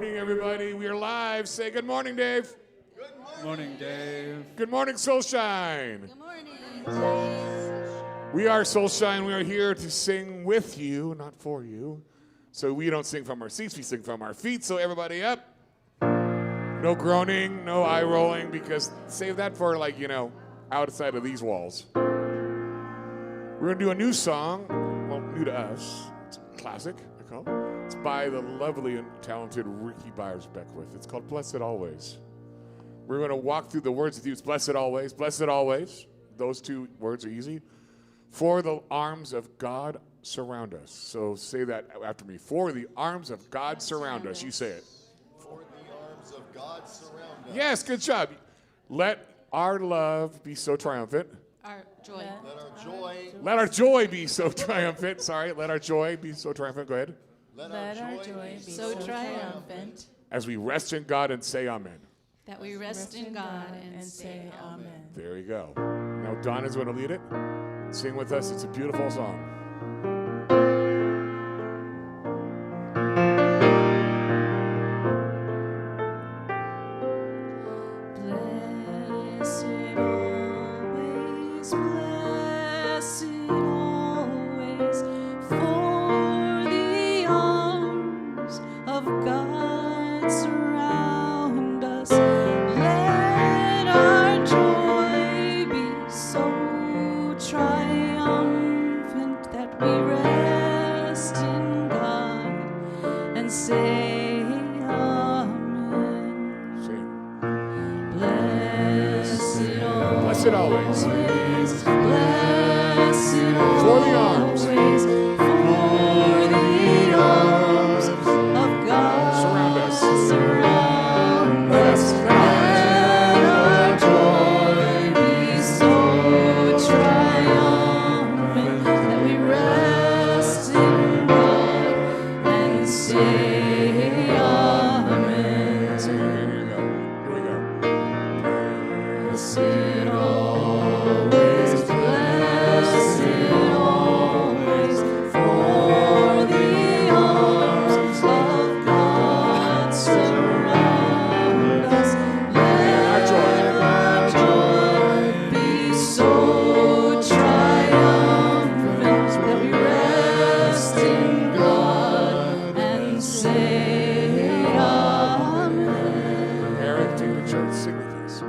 morning, everybody. We are live. Say good morning, Dave. Good morning, Dave. Good morning, Soulshine. Good morning, Dave. We are Soulshine. We are here to sing with you, not for you. So we don't sing from our seats, we sing from our feet. So everybody up. No groaning, no eye rolling, because save that for outside of these walls. We're going to do a new song. Well, new to us. It's a classic, I call it. It's by the lovely and talented Ricky Byers-Beckwith. It's called Blessed Always. We're going to walk through the words with you. It's blessed always, blessed always. Those two words are easy. For the arms of God surround us. So say that after me. For the arms of God surround us. You say it. For the arms of God surround us. Yes, good job. Let our love be so triumphant. Our joy. Let our joy be so triumphant. Sorry, let our joy be so triumphant. Go ahead. Let our joy be so triumphant. As we rest in God and say amen. That we rest in God and say amen. There you go. Now Donna's going to lead it. Sing with us. It's a beautiful song. Blessed always. For the arms. Of God surround us. Surround us. Let our joy be so triumphant that we rest in God and say amen. Here we go. Blessed always, blessed always, for the arms of God surround us. Let our joy be so triumphant that we rest in God and say amen. Eric, take the church, sing with us.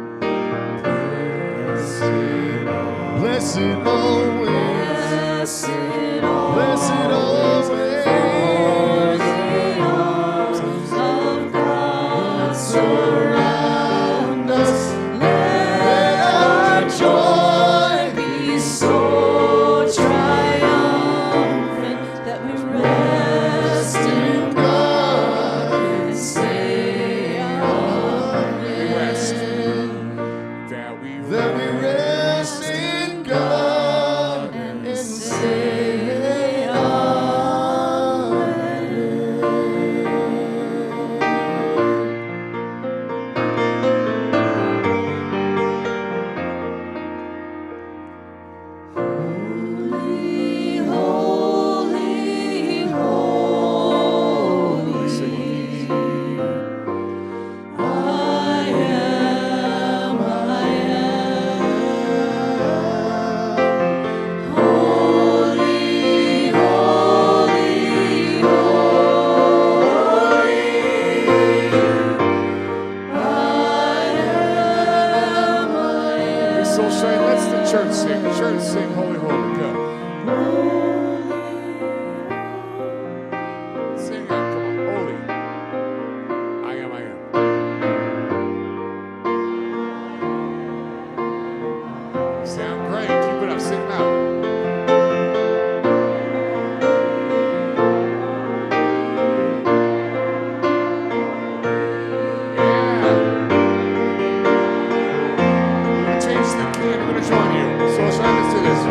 Blessed always. Blessed always. For the arms of God surround us. Let our joy be so triumphant that we rest in God and say amen. Rest. That we rest in God and say amen. Holy, holy, holy. I am. Holy, holy, holy. Hey, Soulshine, let's the church sing. Church sing, holy, holy. Go. Sing it. Come on. Holy. I am. Sound great. Keep it up. Sing it out. Change the key and we're going to join you. Soulshine, let's do this.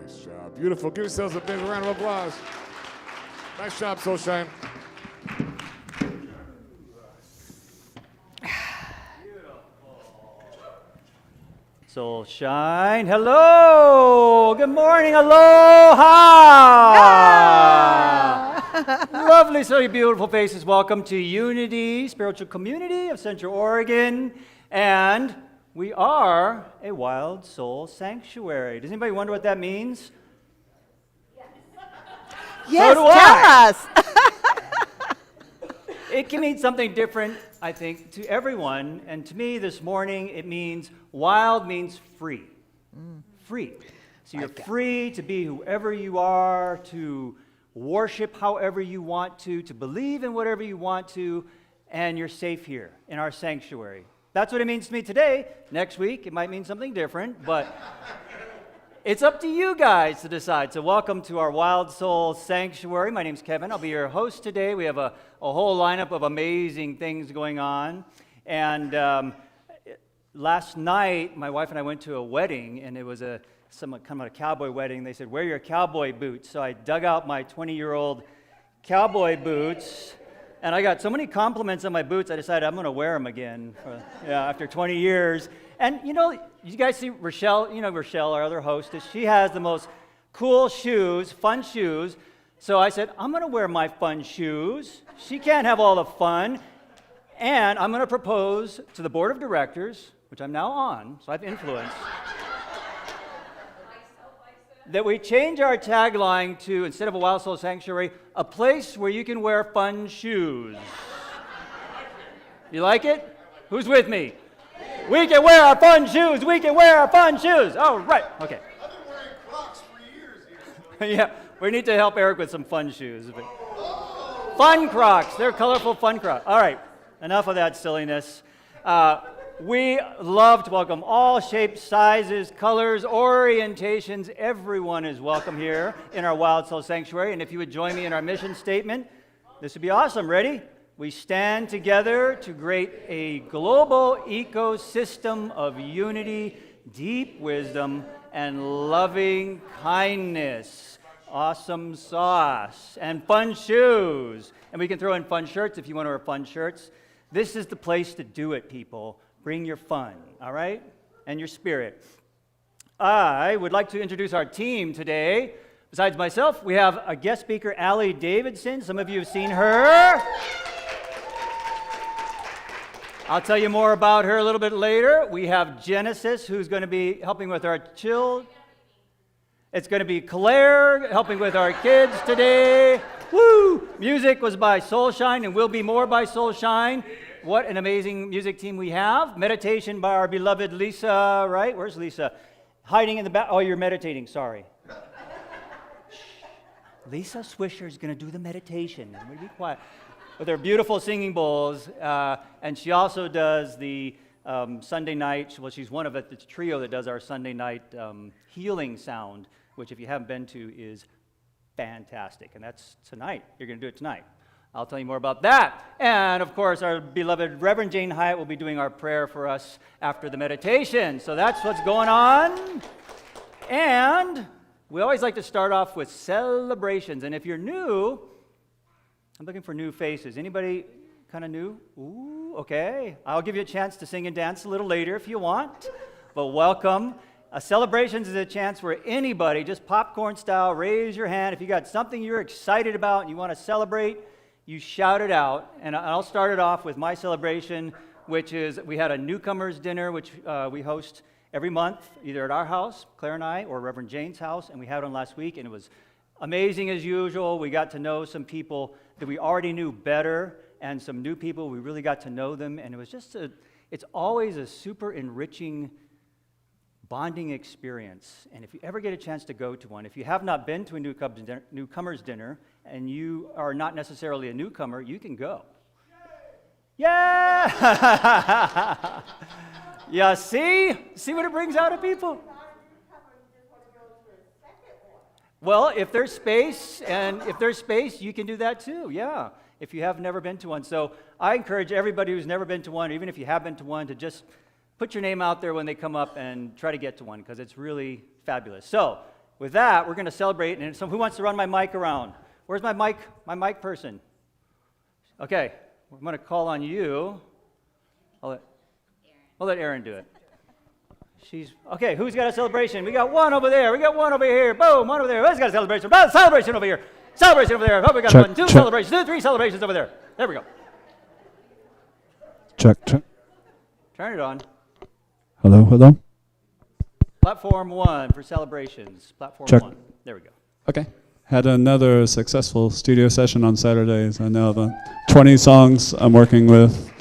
Nice job. Beautiful. Give yourselves a big round of applause. Nice job, Soulshine. Soulshine, hello! Good morning, aloha! Lovely, so beautiful faces. Welcome to Unity Spiritual Community of Central Oregon. And we are a wild soul sanctuary. Does anybody wonder what that means? Yes, do tell us. It can mean something different, I think, to everyone. And to me this morning, it means wild means free. Free. So you're free to be whoever you are, to worship however you want to believe in whatever you want to, and you're safe here in our sanctuary. That's what it means to me today. Next week, it might mean something different, but it's up to you guys to decide. So welcome to our Wild Soul Sanctuary. My name's Kevin. I'll be your host today. We have a whole lineup of amazing things going on. And last night, my wife and I went to a wedding, and it was a cowboy wedding. They said, wear your cowboy boots. So I dug out my 20-year-old cowboy boots, and I got so many compliments on my boots, I decided I'm going to wear them again after 20 years. And you know, you guys see Rochelle, Rochelle, our other hostess, she has the most cool shoes, fun shoes. So I said, I'm going to wear my fun shoes. She can't have all the fun. And I'm going to propose to the board of directors, which I'm now on, so I have influence, that we change our tagline to, instead of a Wild Soul Sanctuary, a place where you can wear fun shoes. You like it? Who's with me? We can wear our fun shoes. We can wear our fun shoes. All right. Okay. I've been wearing Crocs for years here. Yeah, we need to help Eric with some fun shoes. Fun Crocs. They're colorful fun Crocs. All right. Enough of that silliness. We love to welcome all shapes, sizes, colors, orientations. Everyone is welcome here in our Wild Soul Sanctuary. And if you would join me in our mission statement, this would be awesome. Ready? We stand together to create a global ecosystem of unity, deep wisdom, and loving kindness. Awesome sauce and fun shoes. And we can throw in fun shirts if you want to wear fun shirts. This is the place to do it, people. Bring your fun, all right? And your spirit. I would like to introduce our team today. Besides myself, we have a guest speaker, Allie Davidson. Some of you have seen her. I'll tell you more about her a little bit later. We have Genesis, who's going to be helping with our children. It's going to be Claire helping with our kids today. Woo! Music was by Soulshine and will be more by Soulshine. What an amazing music team we have. Meditation by our beloved Lisa, right? Where's Lisa? Hiding in the back. Oh, you're meditating, sorry. Lisa Swisher is going to do the meditation. I'm going to be quiet. With her beautiful singing bowls. And she also does the Sunday night, well, she's one of the trio that does our Sunday night healing sound, which if you haven't been to is fantastic. And that's tonight. You're going to do it tonight. I'll tell you more about that. And of course, our beloved Reverend Jane Hyatt will be doing our prayer for us after the meditation. So that's what's going on. And we always like to start off with celebrations. And if you're new, I'm looking for new faces. Anybody kind of new? Ooh, okay. I'll give you a chance to sing and dance a little later if you want. But welcome. Celebrations is a chance where anybody, just popcorn style, raise your hand. If you got something you're excited about and you want to celebrate, you shout it out. And I'll start it off with my celebration, which is we had a newcomers dinner, which we host every month, either at our house, Claire and I, or Reverend Jane's house. And we had one last week, and it was amazing as usual. We got to know some people that we already knew better, and some new people, we really got to know them. And it was just it's always a super enriching bonding experience. And if you ever get a chance to go to one, if you have not been to a newcomers dinner and you are not necessarily a newcomer, you can go. Yeah! Yeah, see what it brings out of people? Well, if there's space, you can do that too, yeah, if you have never been to one. So I encourage everybody who's never been to one, even if you have been to one, to just put your name out there when they come up and try to get to one, because it's really fabulous. So with that, we're going to celebrate. And so who wants to run my mic around? Where's my mic person? Okay, I'm going to call on you. I'll let Erin do it. Okay, who's got a celebration? We got one over there. We got one over here. Boom, one over there. Who's got a celebration? Oh, celebration over here. Celebration over there. Oh, we got Check, one, two check. celebrations, 2, 3 celebrations over there. There we go. Check, check. Turn it on. Hello, hello. Platform 1 for celebrations. Platform Check. 1. There we go. Okay. Had another successful studio session on Saturdays. I now have 20 songs I'm working with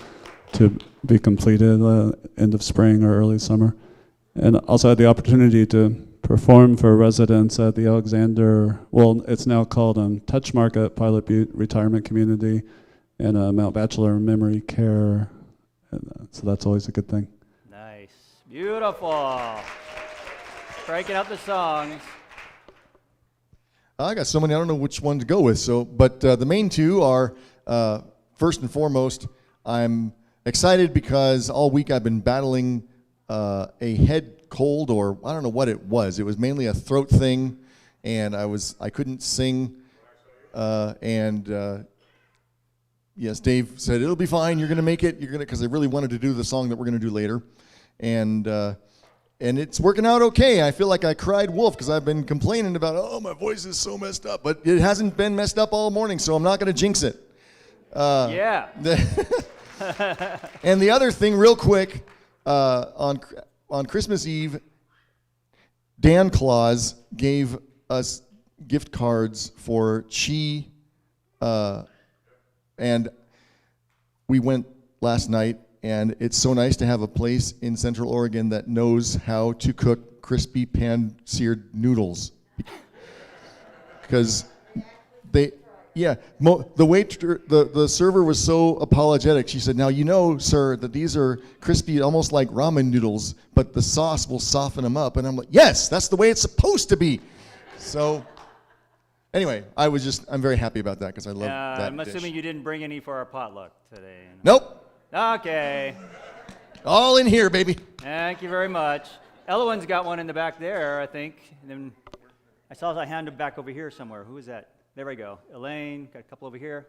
to be completed end of spring or early summer. And also had the opportunity to perform for residents at the Alexander, well, it's now called Touch Market Pilot Butte Retirement Community and Mount Bachelor Memory Care. And, so that's always a good thing. Nice. Beautiful. Breaking out the songs. I got so many, I don't know which one to go with. But the main two are, first and foremost, I'm excited because all week I've been battling a head cold, or I don't know what it was. It was mainly a throat thing, and I couldn't sing. Yes, Dave said it'll be fine. You're gonna make it. Because I really wanted to do the song that we're gonna do later, and it's working out okay. I feel like I cried wolf because I've been complaining about, oh, my voice is so messed up, but it hasn't been messed up all morning, so I'm not gonna jinx it. Yeah. And the other thing, real quick, on Christmas Eve, Dan Claus gave us gift cards for Chi, and we went last night, and it's so nice to have a place in Central Oregon that knows how to cook crispy pan-seared noodles. Because the waiter, the server was so apologetic. She said, "Now you know, sir, that these are crispy, almost like ramen noodles, but the sauce will soften them up." And I'm like, "Yes, that's the way it's supposed to be." So, anyway, I'm very happy about that because I love that I'm dish. assuming you didn't bring any for our potluck today. Nope, Okay. all in here, baby. Thank you very much. Elowen's got one in the back there, I think. And then I saw a hand back over here somewhere. Who is that? There we go. Elaine, got a couple over here.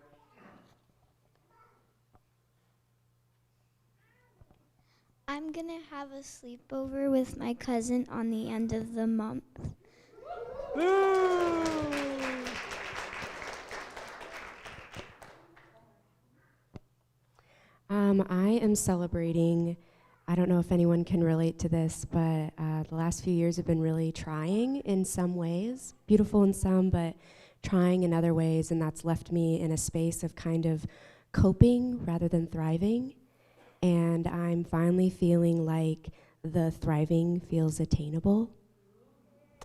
I'm gonna have a sleepover with my cousin on the end of the month. Woo! I am celebrating. I don't know if anyone can relate to this, but the last few years have been really trying in some ways, beautiful in some, but trying in other ways, and that's left me in a space of kind of coping rather than thriving. And I'm finally feeling like the thriving feels attainable,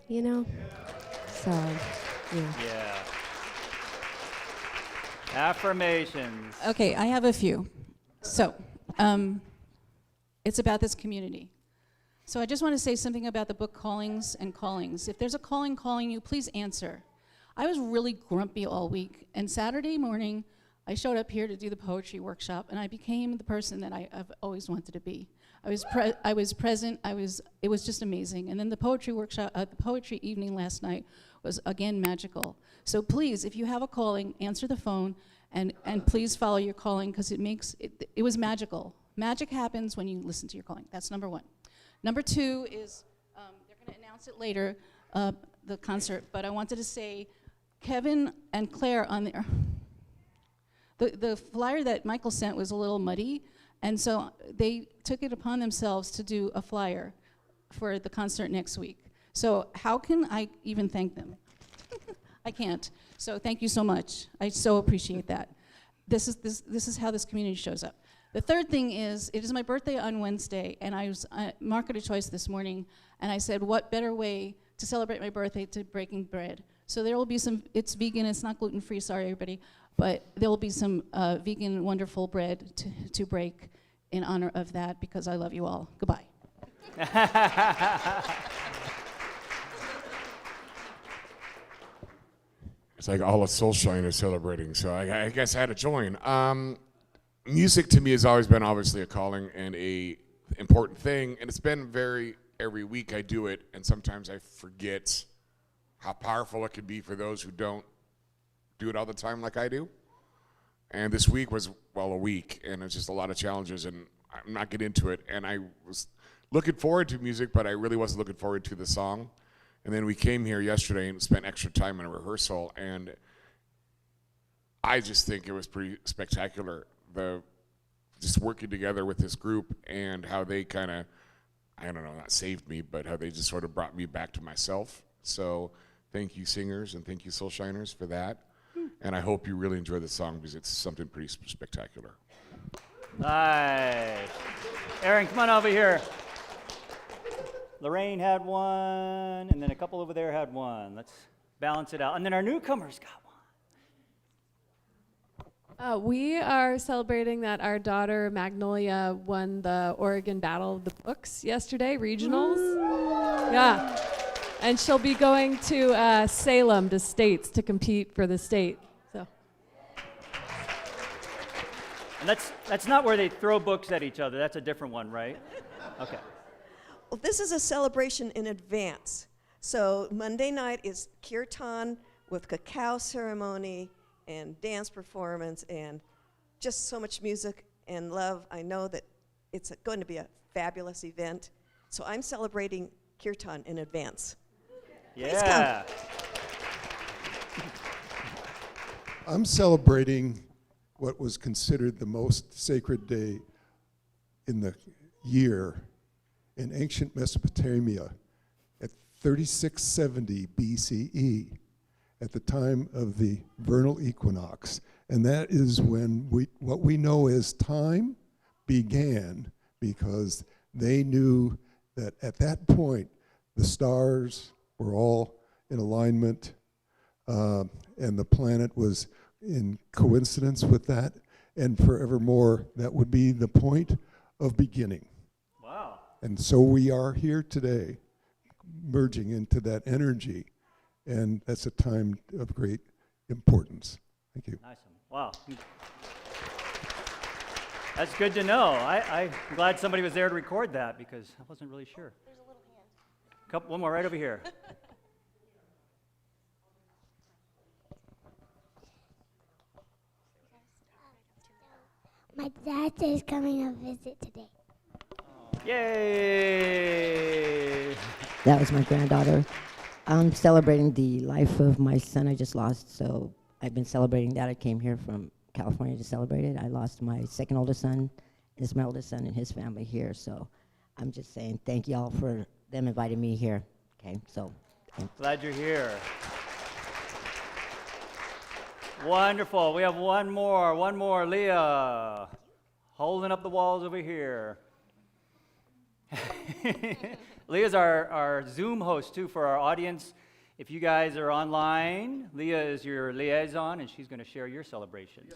you know? So, yeah. Yeah. Affirmations. Okay, I have a few. So, it's about this community. So I just want to say something about the book Callings and Callings. If there's a calling calling you, please answer. I was really grumpy all week, and Saturday morning, I showed up here to do the poetry workshop, and I became the person that I've always wanted to be. I was present. It was just amazing. And then the poetry workshop, the poetry evening last night was again magical. So please, if you have a calling, answer the phone, and please follow your calling, because it was magical. Magic happens when you listen to your calling. That's number one. Number two is they're going to announce it later, the concert. But I wanted to say, Kevin and Claire on there. The flyer that Michael sent was a little muddy, and so they took it upon themselves to do a flyer for the concert next week. So how can I even thank them? I can't. So thank you so much. I so appreciate that. This is how this community shows up. The third thing is, it is my birthday on Wednesday, and I was market of choice this morning, and I said, what better way to celebrate my birthday to breaking bread? So there will be some, it's vegan, it's not gluten-free, sorry everybody, but there will be some vegan wonderful bread to break in honor of that, because I love you all. Goodbye. It's like all of Soulshine is celebrating, so I guess I had to join. Music to me has always been obviously a calling and a important thing, and it's been every week I do it, and sometimes I forget how powerful it can be for those who don't do it all the time like I do. And this week was, well, a week, and it's just a lot of challenges, and I'm not getting into it. And I was looking forward to music, but I really wasn't looking forward to the song. And then we came here yesterday and spent extra time in a rehearsal, and I just think it was pretty spectacular. Just working together with this group and how they kind of, I don't know, not saved me, but how they just sort of brought me back to myself. So thank you, singers, and thank you, Soul Shiners, for that. And I hope you really enjoy the song because it's something pretty spectacular. Nice. Aaron, come on over here. Lorraine had one, and then a couple over there had one. Let's balance it out. And then our newcomers got one. We are celebrating that our daughter Magnolia won the Oregon Battle of the Books yesterday, regionals. Yeah. And she'll be going to Salem to states to compete for the state. So. And that's not where they throw books at each other. That's a different one, right? Okay. Well, this is a celebration in advance. So Monday night is kirtan with cacao ceremony and dance performance and just so much music and love. I know that it's going to be a fabulous event. So I'm celebrating kirtan in advance. Yeah. I'm celebrating what was considered the most sacred day in the year in ancient Mesopotamia at 3670 BCE at the time of the vernal equinox. And that is when what we know as time began, because they knew that at that point the stars were all in alignment, and the planet was in coincidence with that, and forevermore that would be the point of beginning. Wow. And so we are here today, merging into that energy, and that's a time of great importance. Thank you. Nice one. Wow. That's good to know. I'm glad somebody was there to record that because I wasn't really sure. There's a little hand. One more right over here. My dad is coming to visit today. Yay! That was my granddaughter. I'm celebrating the life of my son I just lost, so I've been celebrating that. I came here from California to celebrate it. I lost my second oldest son. This is my oldest son and his family here, so I'm just saying thank y'all for them inviting me here. Okay, so. Glad you're here. Wonderful. We have one more. Leah, holding up the walls over here. Leah's our Zoom host, too, for our audience. If you guys are online, Leah is your liaison, and she's going to share your celebrations.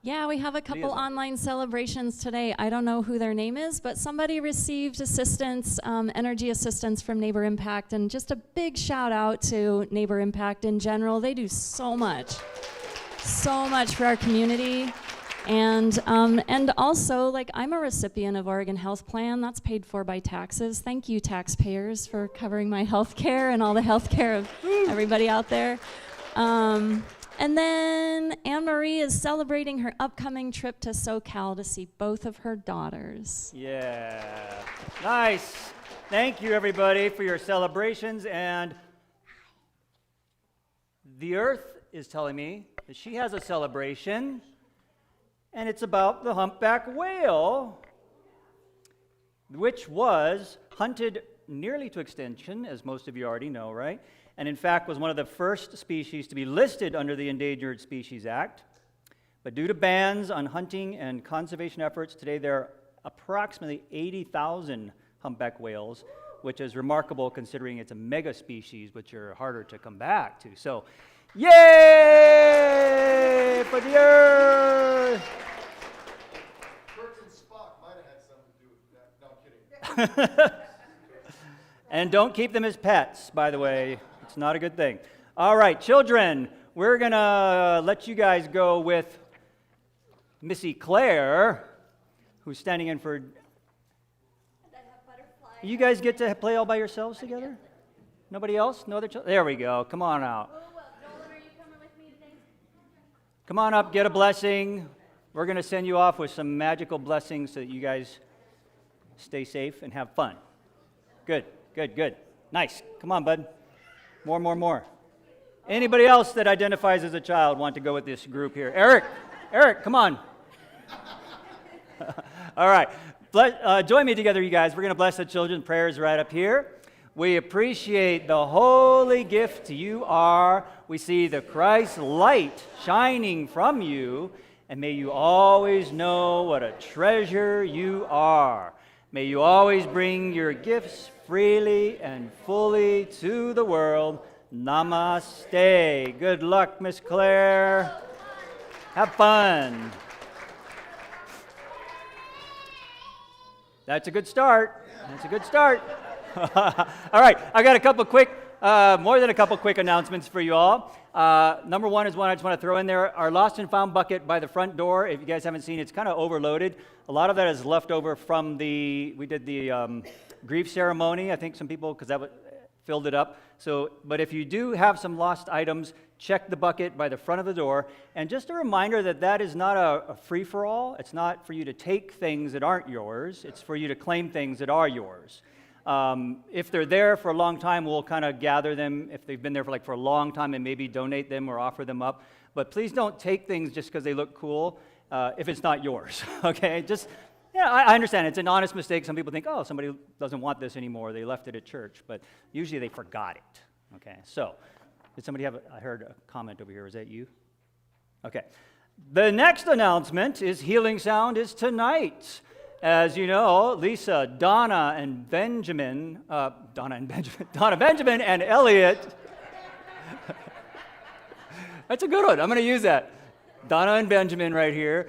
Yeah, we have a couple online celebrations today. I don't know who their name is, but somebody received assistance, energy assistance from Neighbor Impact, and just a big shout out to Neighbor Impact in general. They do so much for our community. And also, like, I'm a recipient of Oregon Health Plan. That's paid for by taxes. Thank you, taxpayers, for covering my health care and all the health care of everybody out there. And then Anne-Marie is celebrating her upcoming trip to SoCal to see both of her daughters. Yeah. Nice. Thank you, everybody, for your celebrations. And the Earth is telling me that she has a celebration, and it's about the humpback whale, which was hunted nearly to extinction, as most of you already know, right? And in fact was one of the first species to be listed under the Endangered Species Act. But due to bans on hunting and conservation efforts, today there are approximately 80,000 humpback whales, which is remarkable considering it's a mega species, which are harder to come back to. So, yay for the Earth! And don't keep them as pets, by the way. It's not a good thing. All right, children, we're going to let you guys go with Missy Claire, who's standing in for... You guys get to play all by yourselves together? Nobody else? No other children? There we go. Come on out. Nolan, are you coming with me today? Come on up, get a blessing. We're going to send you off with some magical blessings so that you guys stay safe and have fun. Good, good, good. Nice. Come on, bud. More. Anybody else that identifies as a child want to go with this group here? Eric, come on. All right. Join me together, you guys. We're going to bless the children. Prayers right up here. We appreciate the holy gift you are. We see the Christ light shining from you, and may you always know what a treasure you are. May you always bring your gifts freely and fully to the world. Namaste. Good luck, Miss Claire. Have fun. That's a good start. All right, I got a couple quick, more than a couple quick announcements for you all. Number one is one I just want to throw in there. Our lost and found bucket by the front door, if you guys haven't seen it, it's kind of overloaded. A lot of that is left over from we did the grief ceremony. I think some people, because that filled it up. So, but if you do have some lost items, check the bucket by the front of the door. And just a reminder that is not a free-for-all. It's not for you to take things that aren't yours. It's for you to claim things that are yours. If they're there for a long time, we'll kind of gather them if they've been there for a long time and maybe donate them or offer them up. But please don't take things just because they look cool if it's not yours, okay? I understand. It's an honest mistake. Some people think, oh, somebody doesn't want this anymore. They left it at church. But usually they forgot it, okay? So did somebody I heard a comment over here. Was that you? Okay. The next announcement is Healing Sound is tonight. As you know, Lisa, Donna Benjamin and Elliot. That's a good one. I'm going to use that. Donna and Benjamin right here.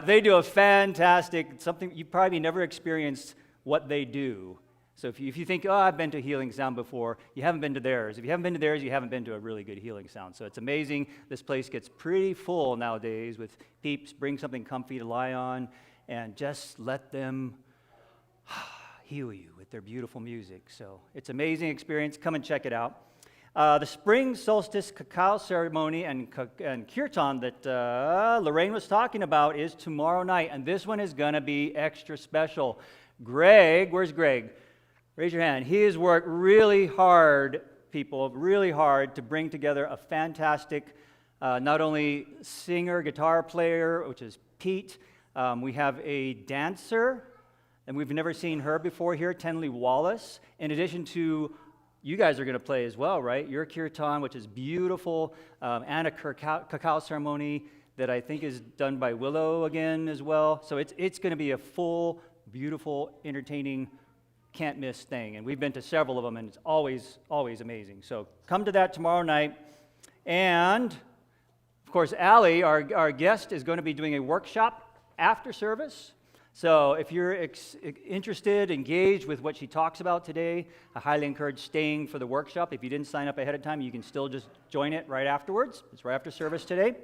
They do a fantastic, something you probably never experienced what they do. So if you think, oh, I've been to Healing Sound before, you haven't been to theirs. If you haven't been to theirs, you haven't been to a really good Healing Sound. So it's amazing. This place gets pretty full nowadays with peeps. Bring something comfy to lie on and just let them heal you with their beautiful music. So it's an amazing experience. Come and check it out. The spring solstice cacao ceremony and kirtan that Lorraine was talking about is tomorrow night, and this one is going to be extra special. Greg, where's Greg? Raise your hand. He has worked really hard, people, really hard to bring together a fantastic, not only singer, guitar player, which is Pete. We have a dancer, and we've never seen her before here, Tenley Wallace, in addition to you guys are going to play as well, right? Your kirtan, which is beautiful, and a cacao ceremony that I think is done by Willow again as well. So it's going to be a full, beautiful, entertaining, can't-miss thing. And we've been to several of them, and it's always, always amazing. So come to that tomorrow night. And, of course, Allie, our guest, is going to be doing a workshop after service. So if you're interested, engaged with what she talks about today, I highly encourage staying for the workshop. If you didn't sign up ahead of time, you can still just join it right afterwards. It's right after service today.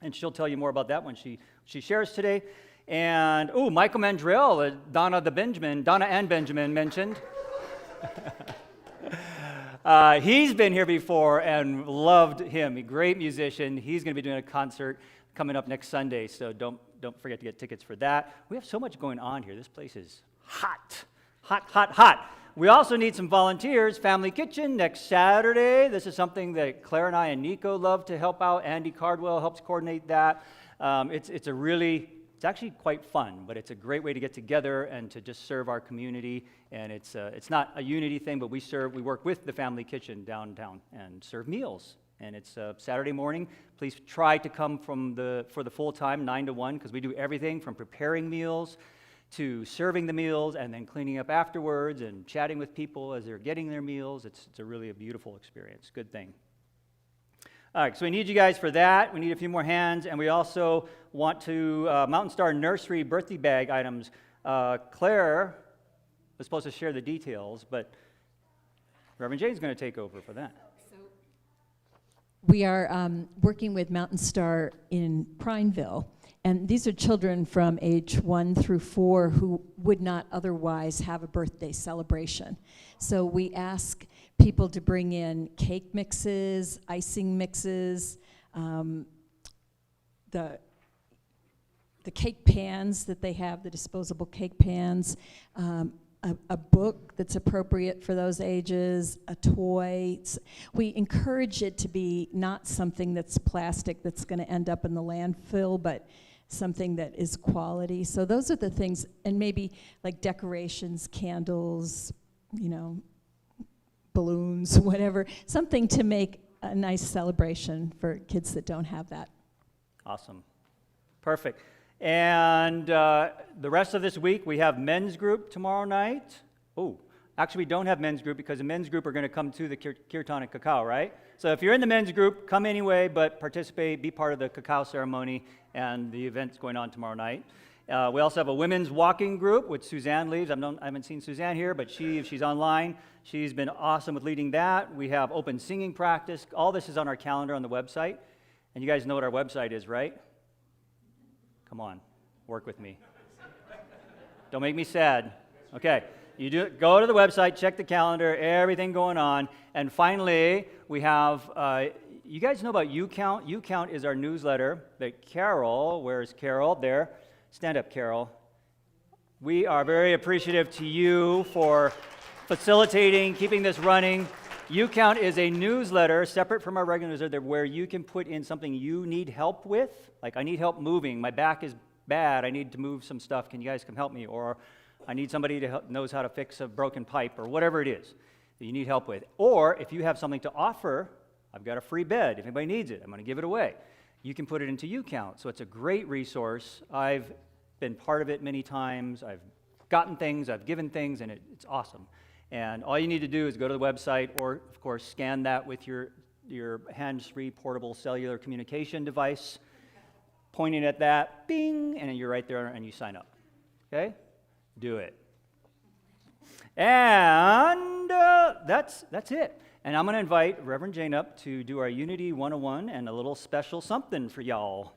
And she'll tell you more about that when she shares today. And, Michael Mandrell, Donna and Benjamin mentioned. He's been here before and loved him. A great musician. He's going to be doing a concert coming up next Sunday, so don't forget to get tickets for that. We have so much going on here. This place is hot. We also need some volunteers. Family Kitchen next Saturday. This is something that Claire and I and Nico love to help out. Andy Cardwell helps coordinate that. It's actually quite fun, but it's a great way to get together and to just serve our community. And it's not a unity thing, but we work with the Family Kitchen downtown and serve meals. And it's Saturday morning. Please try to come for the full time, 9 to 1, because we do everything from preparing meals to serving the meals and then cleaning up afterwards and chatting with people as they're getting their meals. It's really a beautiful experience. Good thing. All right, so we need you guys for that. We need a few more hands, and we also want to Mountain Star Nursery birthday bag items. Claire was supposed to share the details, but Reverend Jane's going to take over for that. We are working with Mountain Star in Prineville, and these are children from age 1 through 4 who would not otherwise have a birthday celebration. So we ask people to bring in cake mixes, icing mixes, the cake pans that they have, the disposable cake pans, a book that's appropriate for those ages, a toy. We encourage it to be not something that's plastic that's going to end up in the landfill, but something that is quality. So those are the things, and maybe like decorations, candles, balloons, whatever, something to make a nice celebration for kids that don't have that. Awesome. Perfect. And the rest of this week, we have men's group tomorrow night. Oh, actually, we don't have men's group because the men's group are going to come to the kirtan and cacao, right? So if you're in the men's group, come anyway, but participate, be part of the cacao ceremony and the events going on tomorrow night. We also have a women's walking group, which Suzanne leads. I haven't seen Suzanne here, but if she's online, she's been awesome with leading that. We have open singing practice. All this is on our calendar on the website. And you guys know what our website is, right? Come on, work with me. Don't make me sad. Okay, go to the website, check the calendar, everything going on. And finally, we have, you guys know about YouCount? YouCount is our newsletter that Carol, where's Carol? There. Stand up, Carol. We are very appreciative to you for facilitating, keeping this running. YouCount is a newsletter separate from our regular newsletter where you can put in something you need help with. Like, I need help moving. My back is bad. I need to move some stuff. Can you guys come help me? Or I need somebody to knows how to fix a broken pipe, or whatever it is that you need help with. Or if you have something to offer, I've got a free bed. If anybody needs it, I'm going to give it away. You can put it into YouCount. So it's a great resource. I've been part of it many times. I've gotten things, I've given things, and it's awesome. And all you need to do is go to the website, or of course scan that with your hands-free portable cellular communication device, pointing at that, bing, and you're right there and you sign up. Okay? Do it. And that's it. And I'm going to invite Reverend Jane up to do our Unity 101 and a little special something for y'all.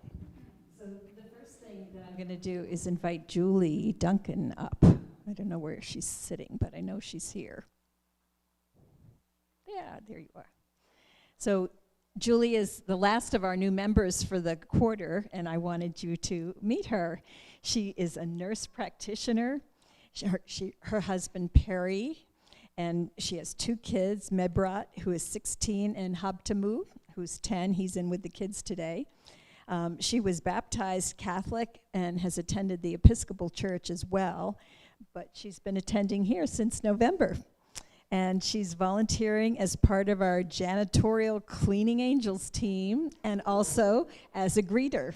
So the first thing that I'm going to do is invite Julie Duncan up. I don't know where she's sitting, but I know she's here. Yeah, there you are. So Julie is the last of our new members for the quarter, and I wanted you to meet her. She is a nurse practitioner. Her husband, Perry, and she has 2 kids, Mebrat, who is 16, and Habtamu, who's 10. He's in with the kids today. She was baptized Catholic and has attended the Episcopal Church as well, but she's been attending here since November. And she's volunteering as part of our janitorial Cleaning Angels team and also as a greeter.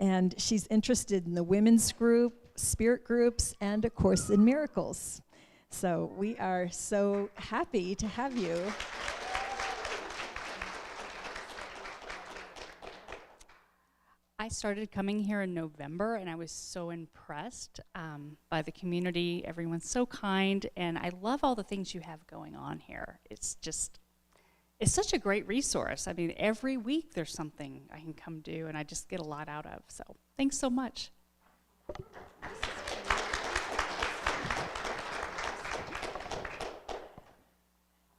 And she's interested in the women's group, spirit groups, and A Course in Miracles. So we are so happy to have you. I started coming here in November, and I was so impressed by the community. Everyone's so kind, and I love all the things you have going on here. It's such a great resource. I mean, every week there's something I can come do, and I just get a lot out of. So thanks so much.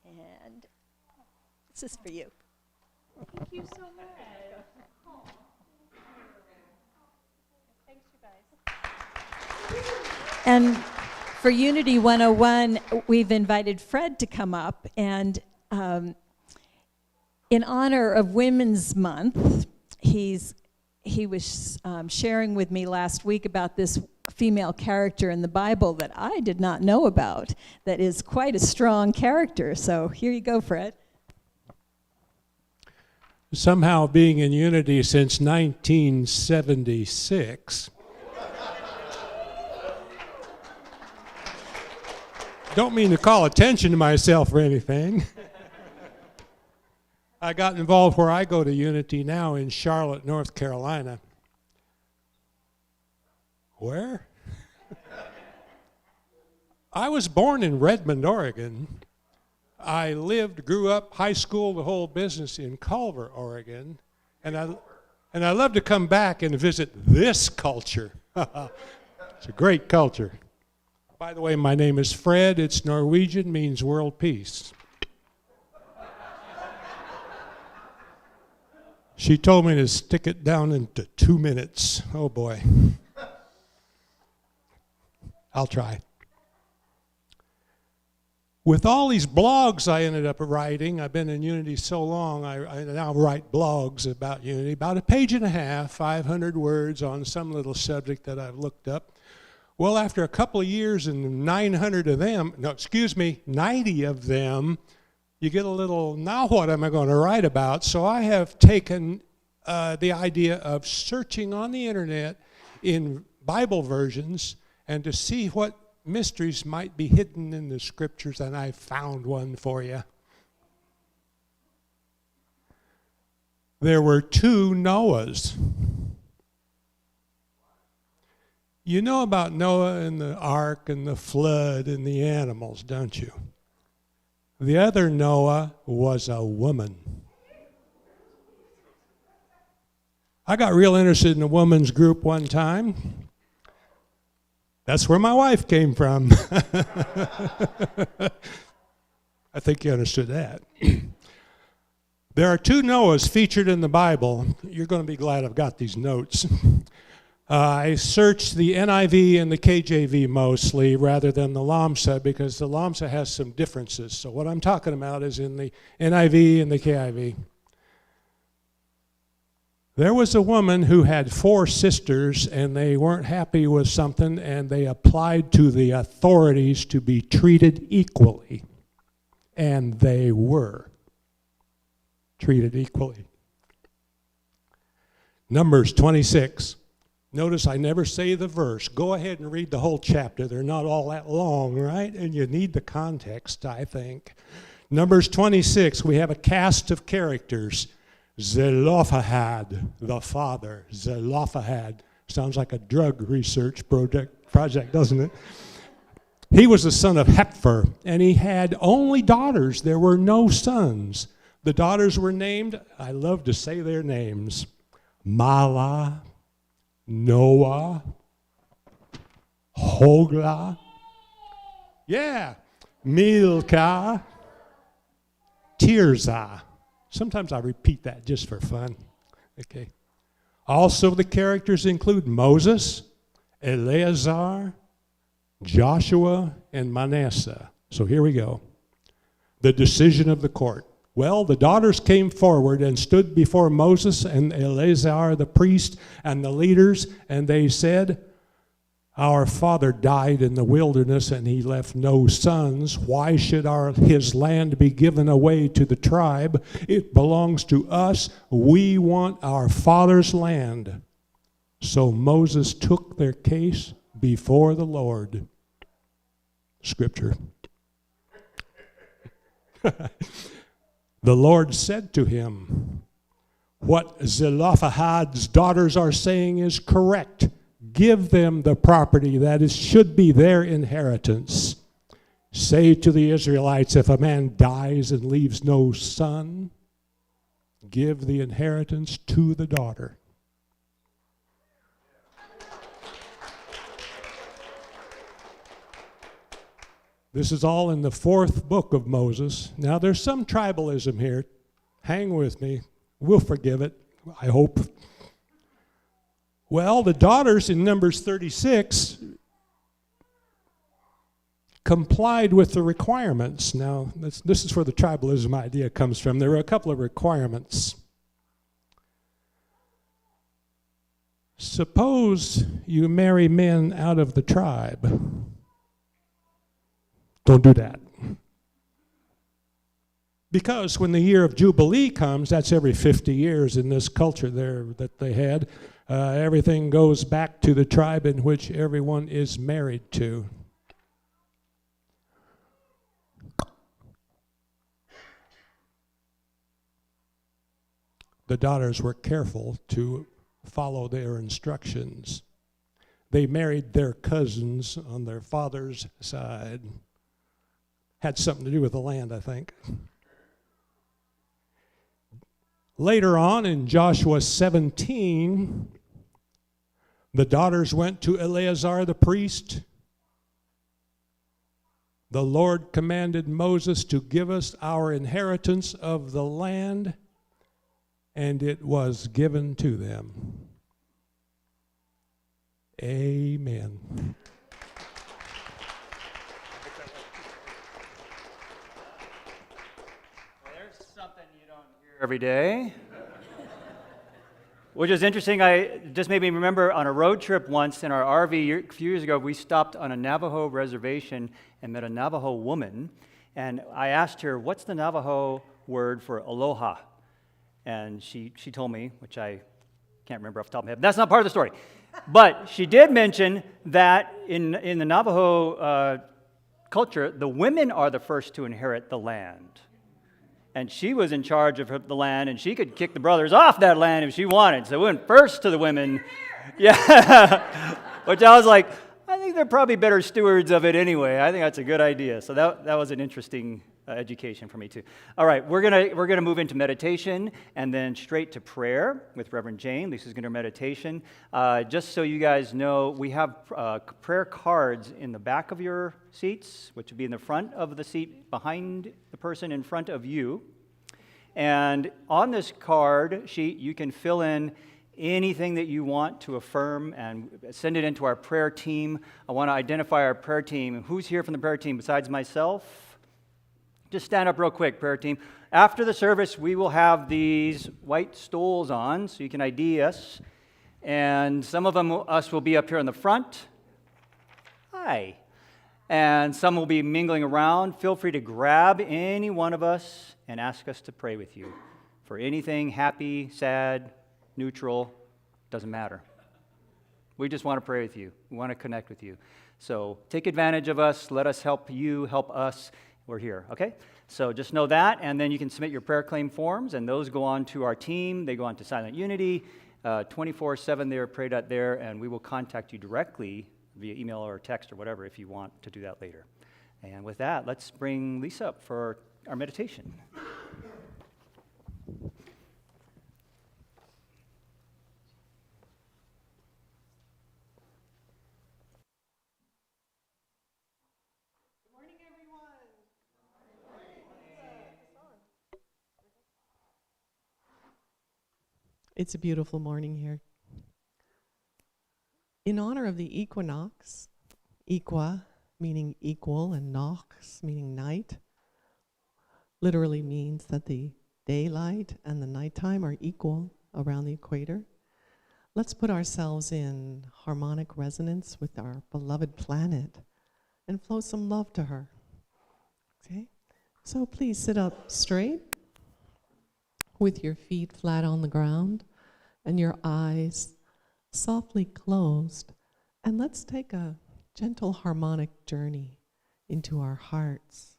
And this is for you. Thank you so much. Thanks, you guys. And for Unity 101, we've invited Fred to come up, and in honor of Women's Month, he was sharing with me last week about this female character in the Bible that I did not know about, that is quite a strong character. So here you go, Fred. Somehow being in Unity since 1976, don't mean to call attention to myself or anything. I got involved where I go to Unity now in Charlotte, North Carolina. Where? I was born in Redmond, Oregon. I grew up, high school, the whole business in Culver, Oregon. And I love to come back and visit this culture. It's a great culture. By the way, my name is Fred. It's Norwegian, means world peace. She told me to stick it down into 2 minutes. Oh boy. I'll try. With all these blogs I ended up writing, I've been in Unity so long, I now write blogs about Unity, about a page and a half, 500 words on some little subject that I've looked up. Well, after a couple of years and 900 of them, 90 of them, you get a little, now what am I going to write about? So I have taken the idea of searching on the internet in Bible versions and to see what mysteries might be hidden in the scriptures, and I found one for you. There were 2 Noahs. You know about Noah and the ark and the flood and the animals, don't you? The other Noah was a woman. I got real interested in a woman's group one time. That's where my wife came from. I think you understood that. There are 2 Noahs featured in the Bible. You're going to be glad I've got these notes. I searched the NIV and the KJV mostly rather than the Lamsa because the Lamsa has some differences. So what I'm talking about is in the NIV and the KIV. There was a woman who had 4 sisters, and they weren't happy with something, and they applied to the authorities to be treated equally. And they were treated equally. Numbers 26. Notice I never say the verse. Go ahead and read the whole chapter. They're not all that long, right? And you need the context, I think. Numbers 26, we have a cast of characters. Zelophehad, the father. Zelophehad. Sounds like a drug research project, doesn't it? He was the son of Hepher, and he had only daughters. There were no sons. The daughters were named, I love to say their names, Mala, Noah, Hogla, Milcah, Tirzah. Sometimes I repeat that just for fun. Okay. Also, the characters include Moses, Eleazar, Joshua, and Manasseh. So here we go. The decision of the court. Well, the daughters came forward and stood before Moses and Eleazar the priest and the leaders, and they said, "Our father died in the wilderness, and he left no sons. Why should his land be given away to the tribe? It belongs to us. We want our father's land." So Moses took their case before the Lord. Scripture. The Lord said to him, "What Zelophehad's daughters are saying is correct. Give them the property that should be their inheritance. Say to the Israelites, if a man dies and leaves no son, give the inheritance to the daughter." This is all in the 4th book of Moses. Now there's some tribalism here. Hang with me. We'll forgive it, I hope. Well, the daughters in Numbers 36 complied with the requirements. Now, this is where the tribalism idea comes from. There were a couple of requirements. Suppose you marry men out of the tribe. Don't do that. Because when the year of Jubilee comes, that's every 50 years in this culture there that they had, everything goes back to the tribe in which everyone is married to. The daughters were careful to follow their instructions. They married their cousins on their father's side. Had something to do with the land, I think. Later on in Joshua 17, the daughters went to Eleazar the priest. The Lord commanded Moses to give us our inheritance of the land, and it was given to them. Amen. There's something you don't hear every day. Which is interesting. I just made me remember on a road trip once in our RV a few years ago, we stopped on a Navajo reservation and met a Navajo woman. And I asked her, what's the Navajo word for aloha? And she told me, which I can't remember off the top of my head. That's not part of the story. But she did mention that in the Navajo culture, the women are the first to inherit the land. And she was in charge of the land, and she could kick the brothers off that land if she wanted. So we went first to the women. Yeah. Which I was like, I think they're probably better stewards of it anyway. I think that's a good idea. So that was an interesting education for me too. All right, we're gonna move into meditation and then straight to prayer with Reverend Jane. Lisa's gonna do meditation. Just so you guys know, we have prayer cards in the back of your seats, which would be in the front of the seat behind the person in front of you. And on this card sheet, you can fill in anything that you want to affirm and send it into our prayer team. I want to identify our prayer team. Who's here from the prayer team besides myself? Just stand up real quick, prayer team. After the service, we will have these white stools on so you can ID us. And some of us will be up here in the front. Hi. And some will be mingling around. Feel free to grab any one of us and ask us to pray with you for anything happy, sad, neutral, doesn't matter. We just want to pray with you. We want to connect with you. So take advantage of us. Let us help you, help us. We're here, okay? So just know that, and then you can submit your prayer claim forms, and those go on to our team. They go on to Silent Unity. 24/7 they're prayed at there, and we will contact you directly via email or text or whatever if you want to do that later. And with that, let's bring Lisa up for our meditation. It's a beautiful morning here. In honor of the equinox, equa meaning equal and nox meaning night, literally means that the daylight and the nighttime are equal around the equator. Let's put ourselves in harmonic resonance with our beloved planet and flow some love to her. Okay? So please sit up straight with your feet flat on the ground and your eyes softly closed, and let's take a gentle harmonic journey into our hearts.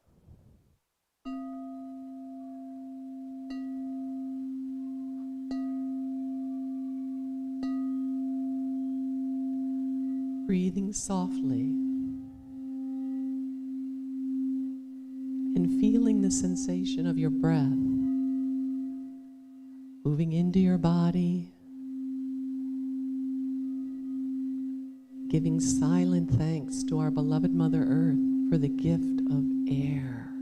Breathing softly and feeling the sensation of your breath moving into your body, giving silent thanks to our beloved Mother Earth for the gift of air.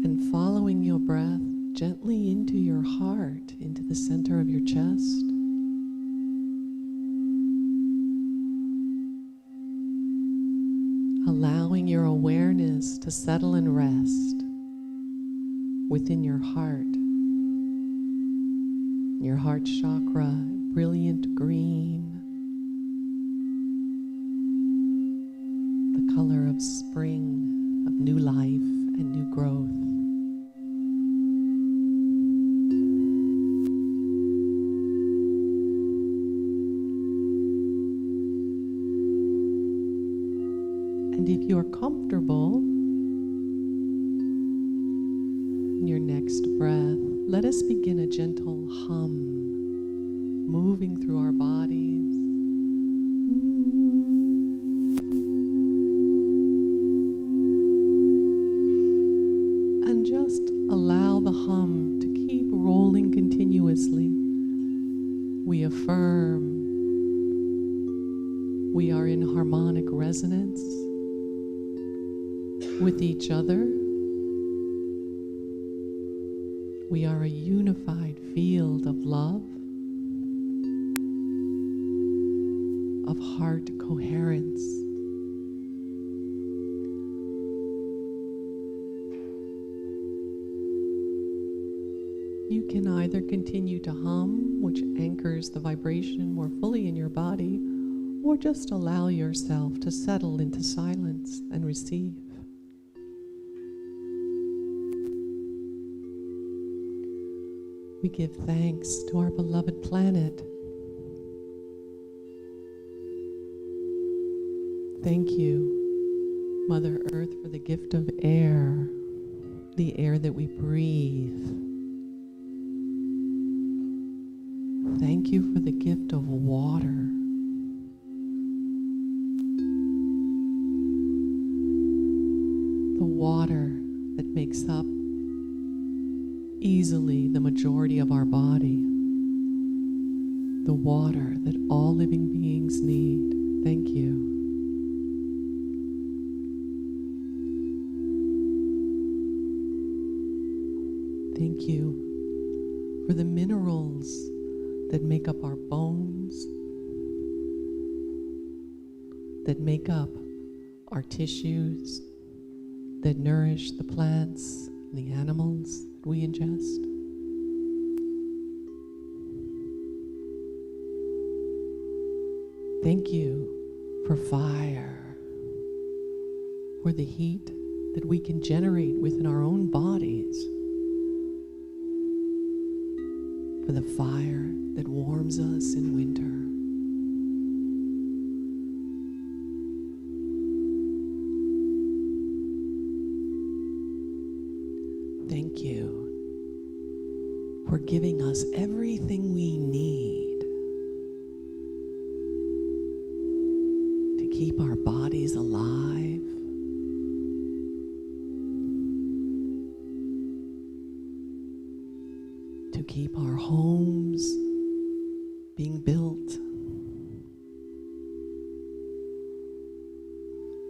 And following your breath gently into your heart, into the center of your chest. Allowing your awareness to settle and rest within your heart. Your heart chakra, brilliant green, the color of spring, of new life and new growth. And if you are comfortable, in your next breath, let us begin a gentle hum, moving through our bodies. And just allow the hum to keep rolling continuously. We affirm we are in harmonic resonance. with each other. We are a unified field of love, of heart coherence. You can either continue to hum, which anchors the vibration more fully in your body, or just allow yourself to settle into silence and receive. We give thanks to our beloved planet. Thank you, Mother Earth, for the gift of air, the air that we breathe. Thank you for the gift of water. The water that makes up easily the majority of our body. The water that all living beings need. Thank you. Thank you for the minerals that make up our bones, that make up our tissues, that nourish the plants and the animals that we ingest. Thank you for fire, for the heat that we can generate within our own bodies, for the fire that warms us in winter. Thank you for giving us everything we need to keep our bodies alive, to keep our homes being built,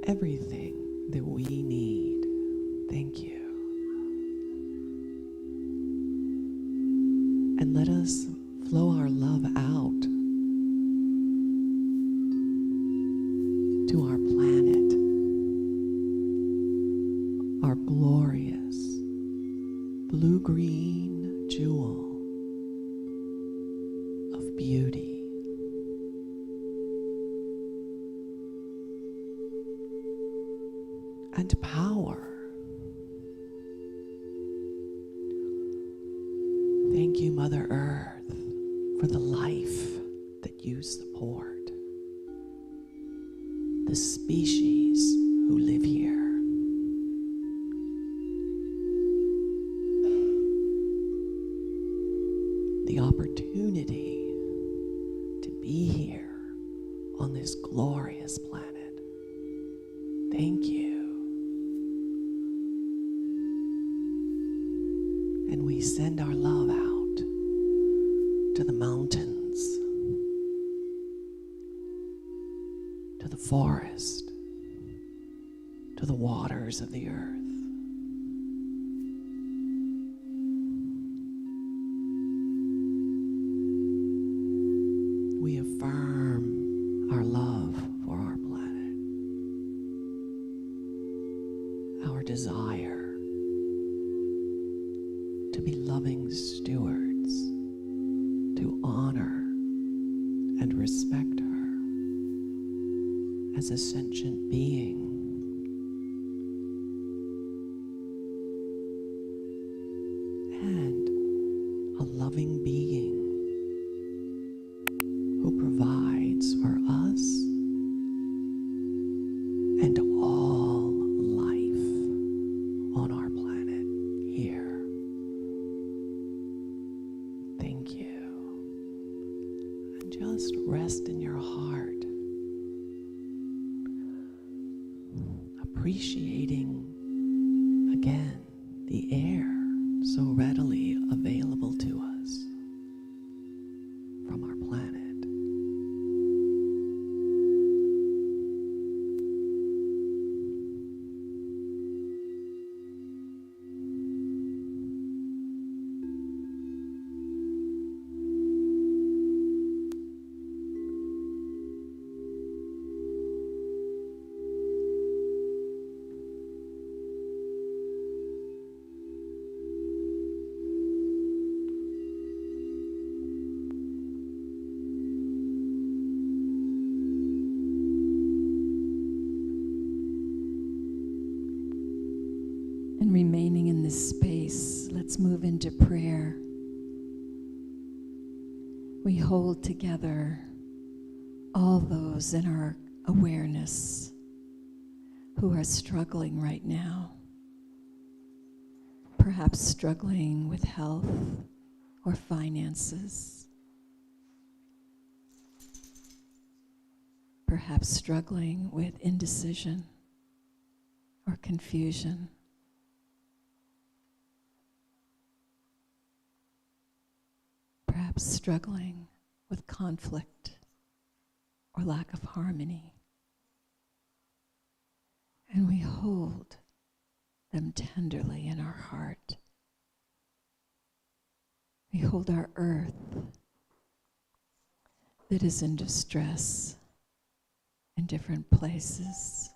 everything that we need. Thank you. And let us flow our love out to our planet, our glorious blue-green jewel of beauty. And power. Thank you, Mother Earth, for the life that you support, the species who live here. The opportunity to be here on this glorious planet. Thank you. And we send our love out to the mountains, to the forest, to the waters of the earth. We affirm our love for our planet, our desire to be loving stewards, to honor and respect her as a sentient being. And a loving being who provides for us and all life on our planet here. Thank you. And just rest in your heart, appreciating again the air so readily available to us from our planet. and remaining in this space, let's move into prayer. We hold together all those in our awareness who are struggling right now, perhaps struggling with health or finances, perhaps struggling with indecision or confusion. Perhaps struggling with conflict or lack of harmony. And we hold them tenderly in our heart. We hold our earth that is in distress in different places.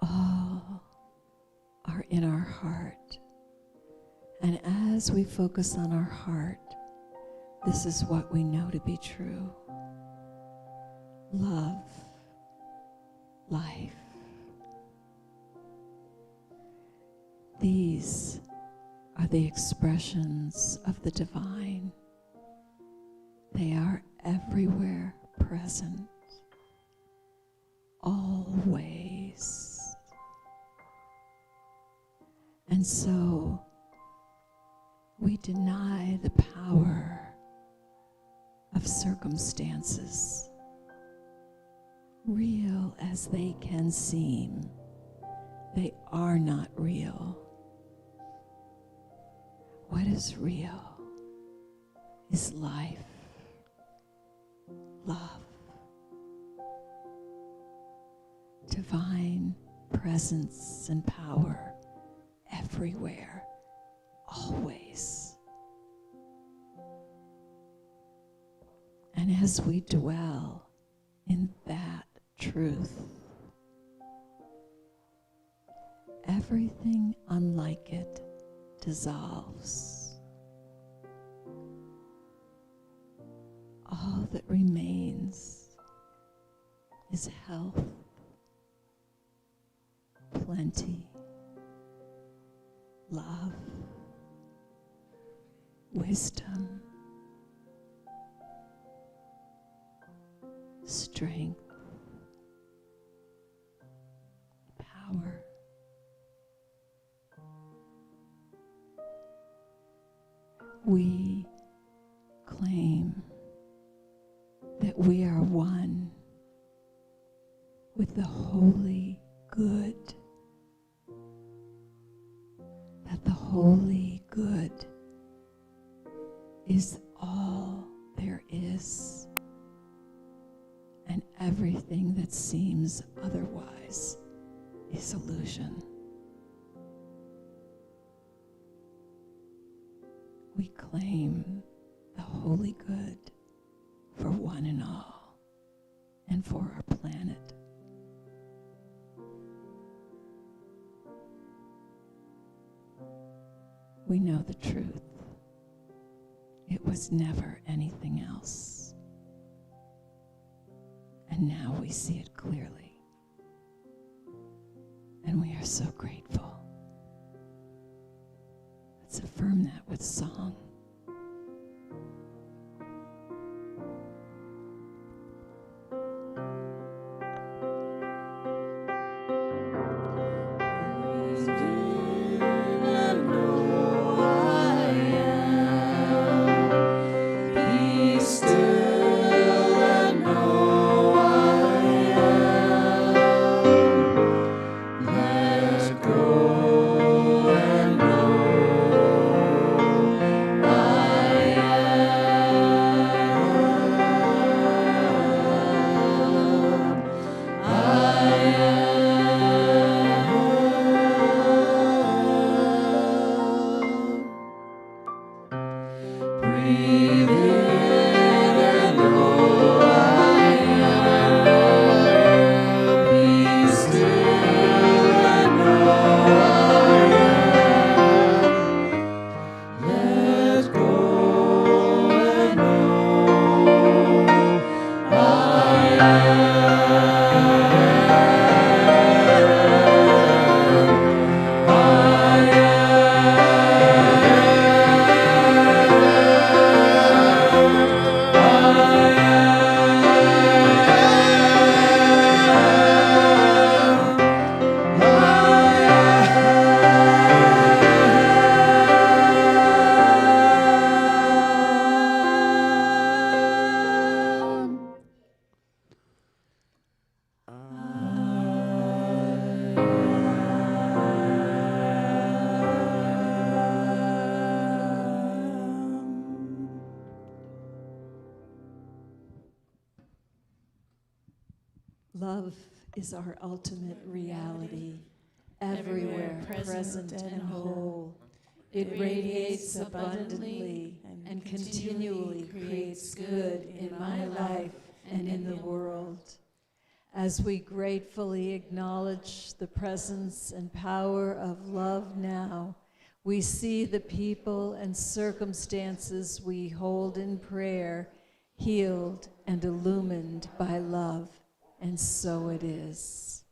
All are in our heart. And as we focus on our heart, this is what we know to be true. Love, life. These are the expressions of the divine. They are everywhere present, always. And so we deny the power of circumstances, real as they can seem. They are not real. What is real is life, love, divine presence and power everywhere, always. And as we dwell in that truth, everything unlike it dissolves. All that remains is health, plenty, love, wisdom, strength, power. We claim that we are one with the holy good, that the holy good is all there is, and everything that seems otherwise is illusion. We claim the holy good for one and all, and for our planet. We know the truth. It was never anything else. And now we see it clearly. And we are so grateful. Let's affirm that with song. Love is our ultimate reality, everywhere present and whole. It radiates abundantly and continually creates good in my life and in the world. As we gratefully acknowledge the presence and power of love now, we see the people and circumstances we hold in prayer healed and illumined by love, and so it is.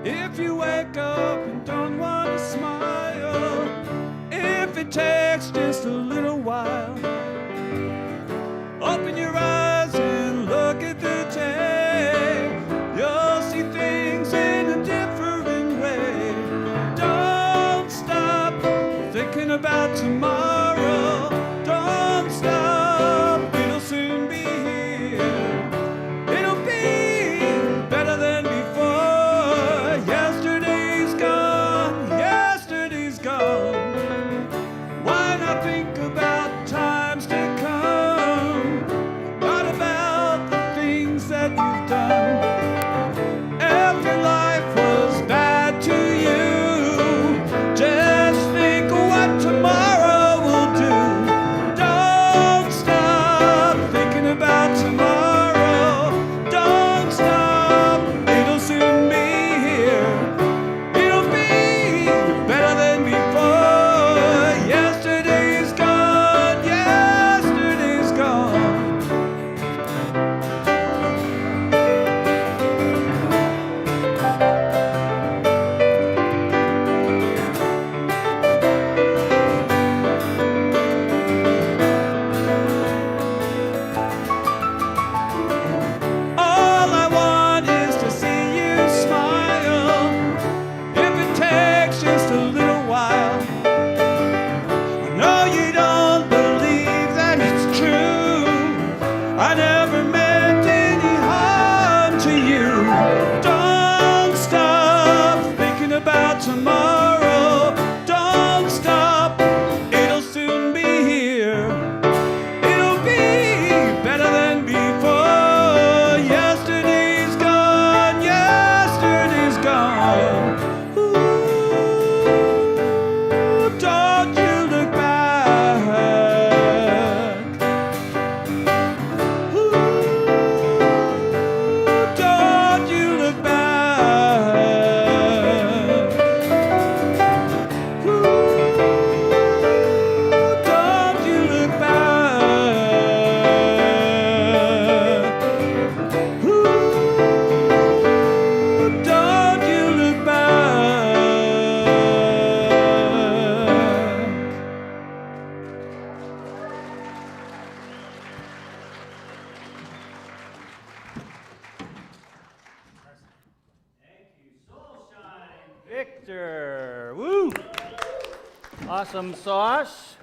If you wake up and don't want to smile, if it takes just a little while, open your eyes and look at the day. You'll see things in a different way. Don't stop thinking about tomorrow. Don't stop, it'll soon be here. It'll be better than before. Yesterday's gone, yesterday's gone. Why not think about times to come? Not about the things that you've done. Every life was bad to you. Just think what tomorrow will do. Don't stop thinking about tomorrow. Don't stop, it'll soon be here. It'll be better than before. Yesterday's gone, yesterday's gone. All I want is to see you smile. If it takes just a little while. I know you don't believe that it's true. I never meant any harm to you. Don't stop thinking about tomorrow. Don't stop, it'll soon be here. It'll be better than before. Yesterday's gone, yesterday's gone. Ooh, don't you look back. Ooh, don't you look back. Ooh, don't you look back. Ooh, don't you look back. Victor, woo! Awesome sauce.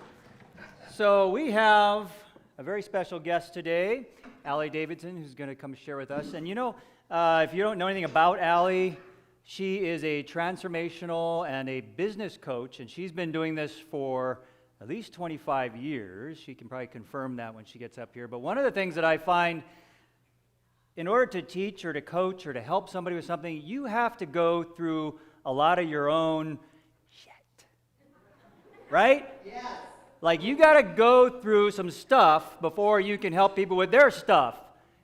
So we have a very special guest today, Allie Davidson, who's going to come share with us. And you know, if you don't know anything about Allie, she is a transformational and a business coach, and she's been doing this for at least 25 years. She can probably confirm that when she gets up here. But one of the things that I find, in order to teach or to coach or to help somebody with something, you have to go through a lot of your own shit. Right? Yes. Like, you got to go through some stuff before you can help people with their stuff.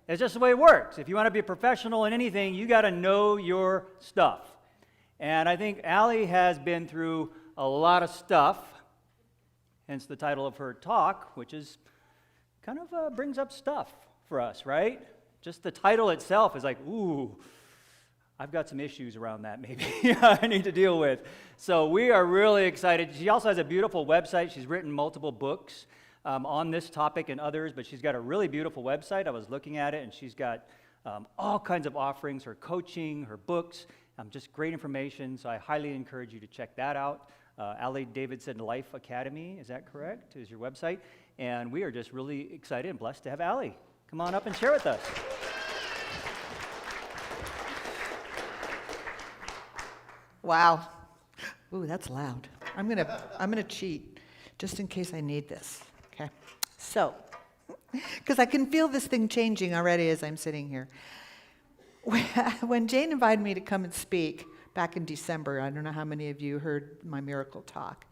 It's just the way it works. If you want to be a professional in anything, you got to know your stuff. And I think Allie has been through a lot of stuff, hence the title of her talk, which is kind of brings up stuff for us, right? Just the title itself is like, ooh, I've got some issues around that maybe I need to deal with. So we are really excited. She also has a beautiful website. She's written multiple books. on this topic and others, but she's got a really beautiful website. I was looking at it, and she's got all kinds of offerings, her coaching, her books, just great information. So I highly encourage you to check that out. Davidson Life Academy, is that correct? Is your website? And we are just really excited and blessed to have Allie. Come on up and share with us. Wow. Ooh, that's loud. I'm gonna cheat, just in case I need this. Okay. So, because I can feel this thing changing already as I'm sitting here. When Jane invited me to come and speak back in December, I don't know how many of you heard my miracle talk.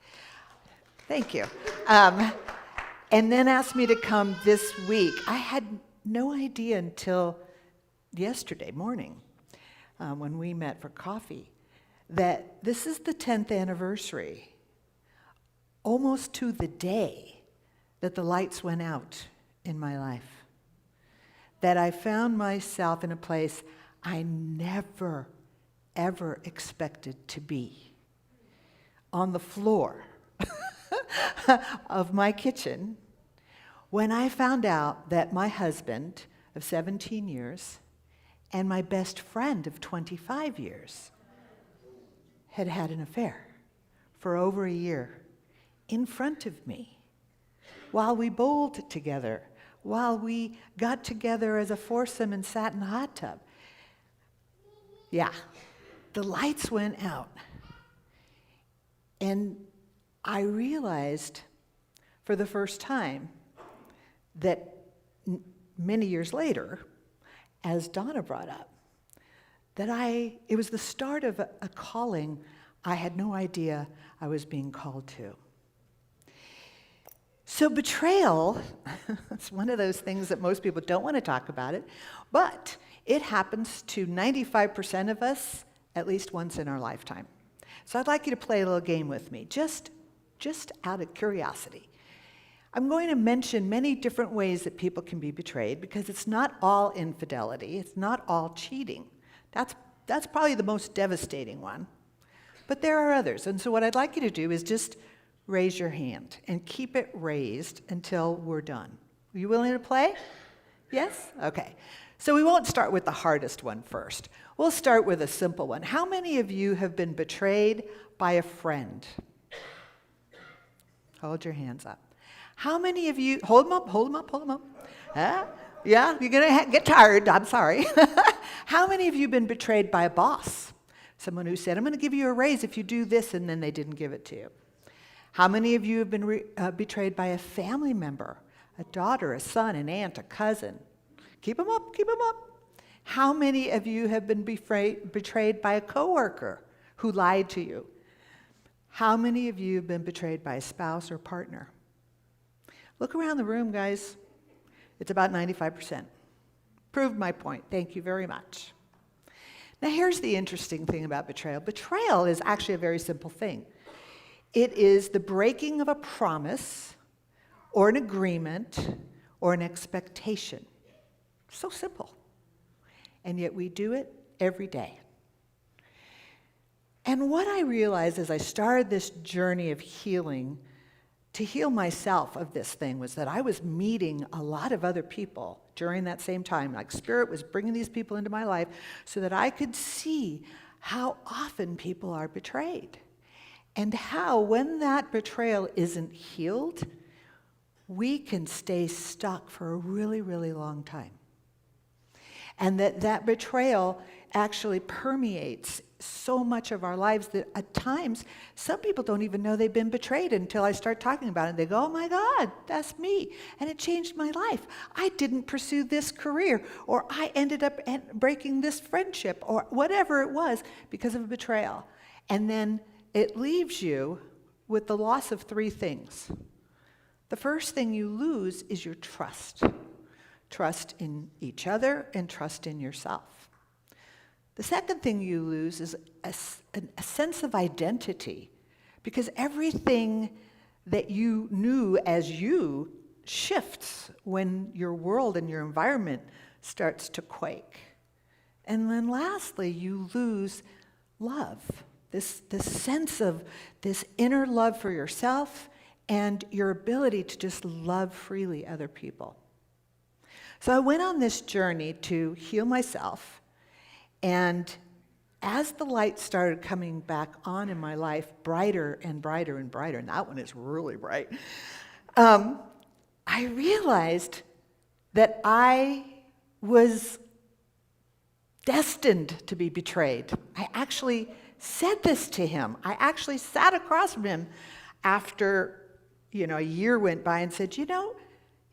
Thank you. And then asked me to come this week. I had no idea until yesterday morning when we met for coffee that this is the 10th anniversary, almost to the day that the lights went out in my life. That I found myself in a place I never, ever expected to be. On the floor of my kitchen, when I found out that my husband of 17 years and my best friend of 25 years had had an affair for over a year in front of me, while we bowled together, while we got together as a foursome and sat in the hot tub. Yeah, the lights went out. And I realized for the first time that many years later, as Donna brought up, that it was the start of a calling I had no idea I was being called to. So betrayal, it's one of those things that most people don't want to talk about it, but it happens to 95% of us at least once in our lifetime. So I'd like you to play a little game with me, just out of curiosity. I'm going to mention many different ways that people can be betrayed because it's not all infidelity, it's not all cheating. That's probably the most devastating one. But there are others. And so what I'd like you to do is just raise your hand and keep it raised until we're done. Are you willing to play? Yes? Okay. So we won't start with the hardest one first. We'll start with a simple one. How many of you have been betrayed by a friend? Hold your hands up. How many of you, hold them up. Yeah, you're going to get tired, I'm sorry. How many of you have been betrayed by a boss? Someone who said, I'm going to give you a raise if you do this, and then they didn't give it to you. How many of you have been betrayed by a family member, a daughter, a son, an aunt, a cousin? Keep them up. How many of you have been betrayed by a coworker who lied to you? How many of you have been betrayed by a spouse or partner? Look around the room, guys. It's about 95%. Proved my point. Thank you very much. Now here's the interesting thing about betrayal. Betrayal is actually a very simple thing. It is the breaking of a promise or an agreement or an expectation. So simple. And yet we do it every day. And what I realized as I started this journey of healing, to heal myself of this thing, was that I was meeting a lot of other people during that same time. Like Spirit was bringing these people into my life so that I could see how often people are betrayed. And how, when that betrayal isn't healed, we can stay stuck for a really, really long time. And that betrayal actually permeates so much of our lives that at times, some people don't even know they've been betrayed until I start talking about it. They go, oh my God, that's me. And it changed my life. I didn't pursue this career, or I ended up breaking this friendship, or whatever it was because of a betrayal. And then it leaves you with the loss of three things. The first thing you lose is your trust. Trust in each other and trust in yourself. The second thing you lose is a sense of identity, because everything that you knew as you shifts when your world and your environment starts to quake. And then lastly, you lose love, this sense of this inner love for yourself and your ability to just love freely other people. So I went on this journey to heal myself, and as the light started coming back on in my life, brighter and brighter and brighter, and that one is really bright, I realized that I was destined to be betrayed. I actually said this to him. I actually sat across from him after, a year went by and said,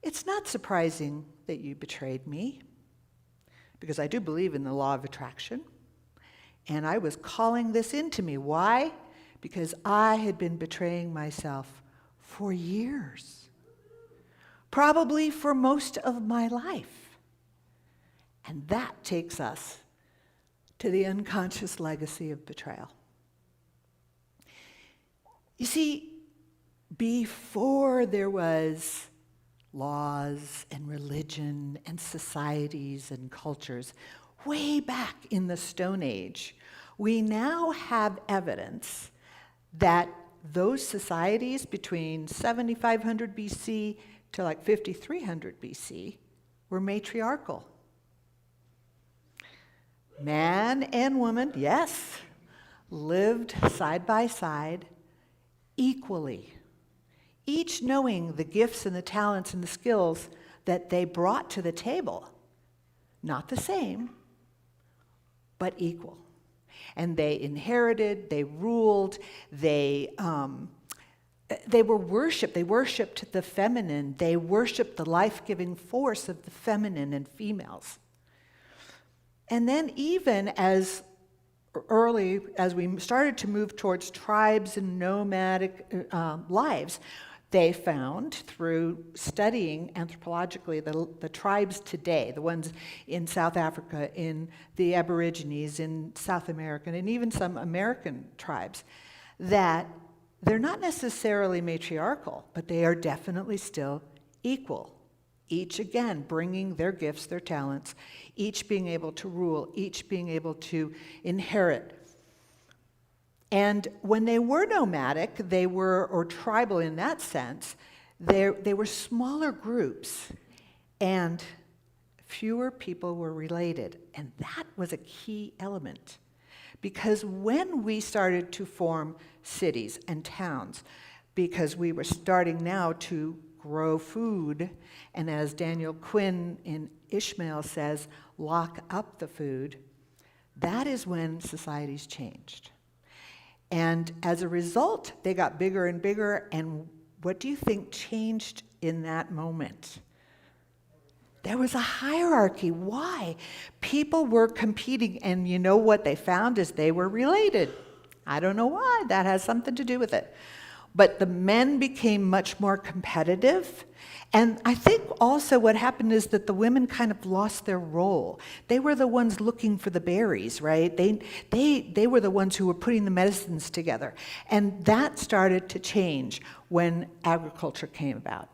it's not surprising that you betrayed me, because I do believe in the law of attraction. And I was calling this into me. Why? Because I had been betraying myself for years, probably for most of my life. And that takes us to the unconscious legacy of betrayal. You see, before there was laws and religion and societies and cultures, way back in the Stone Age, we now have evidence that those societies between 7500 BC to like 5300 BC were matriarchal. Man and woman, yes, lived side by side equally, each knowing the gifts and the talents and the skills that they brought to the table. Not the same, but equal. And they inherited, they ruled, they were worshipped. They worshipped the feminine. They worshipped the life-giving force of the feminine and females. And then even as early as we started to move towards tribes and nomadic lives, they found through studying anthropologically the tribes today, the ones in South Africa, in the Aborigines, in South America, and even some American tribes, that they're not necessarily matriarchal, but they are definitely still equal. Each, again, bringing their gifts, their talents, each being able to rule, each being able to inherit. And when they were nomadic, or tribal in that sense, they were smaller groups, and fewer people were related. And that was a key element. Because when we started to form cities and towns, because we were starting now to grow food, and as Daniel Quinn in Ishmael says, lock up the food, that is when societies changed. And as a result, they got bigger and bigger, and what do you think changed in that moment? There was a hierarchy. Why? People were competing, and you know what they found is they were related. I don't know why. That has something to do with it. But the men became much more competitive. And I think also what happened is that the women kind of lost their role. They were the ones looking for the berries, right? They were the ones who were putting the medicines together. And that started to change when agriculture came about.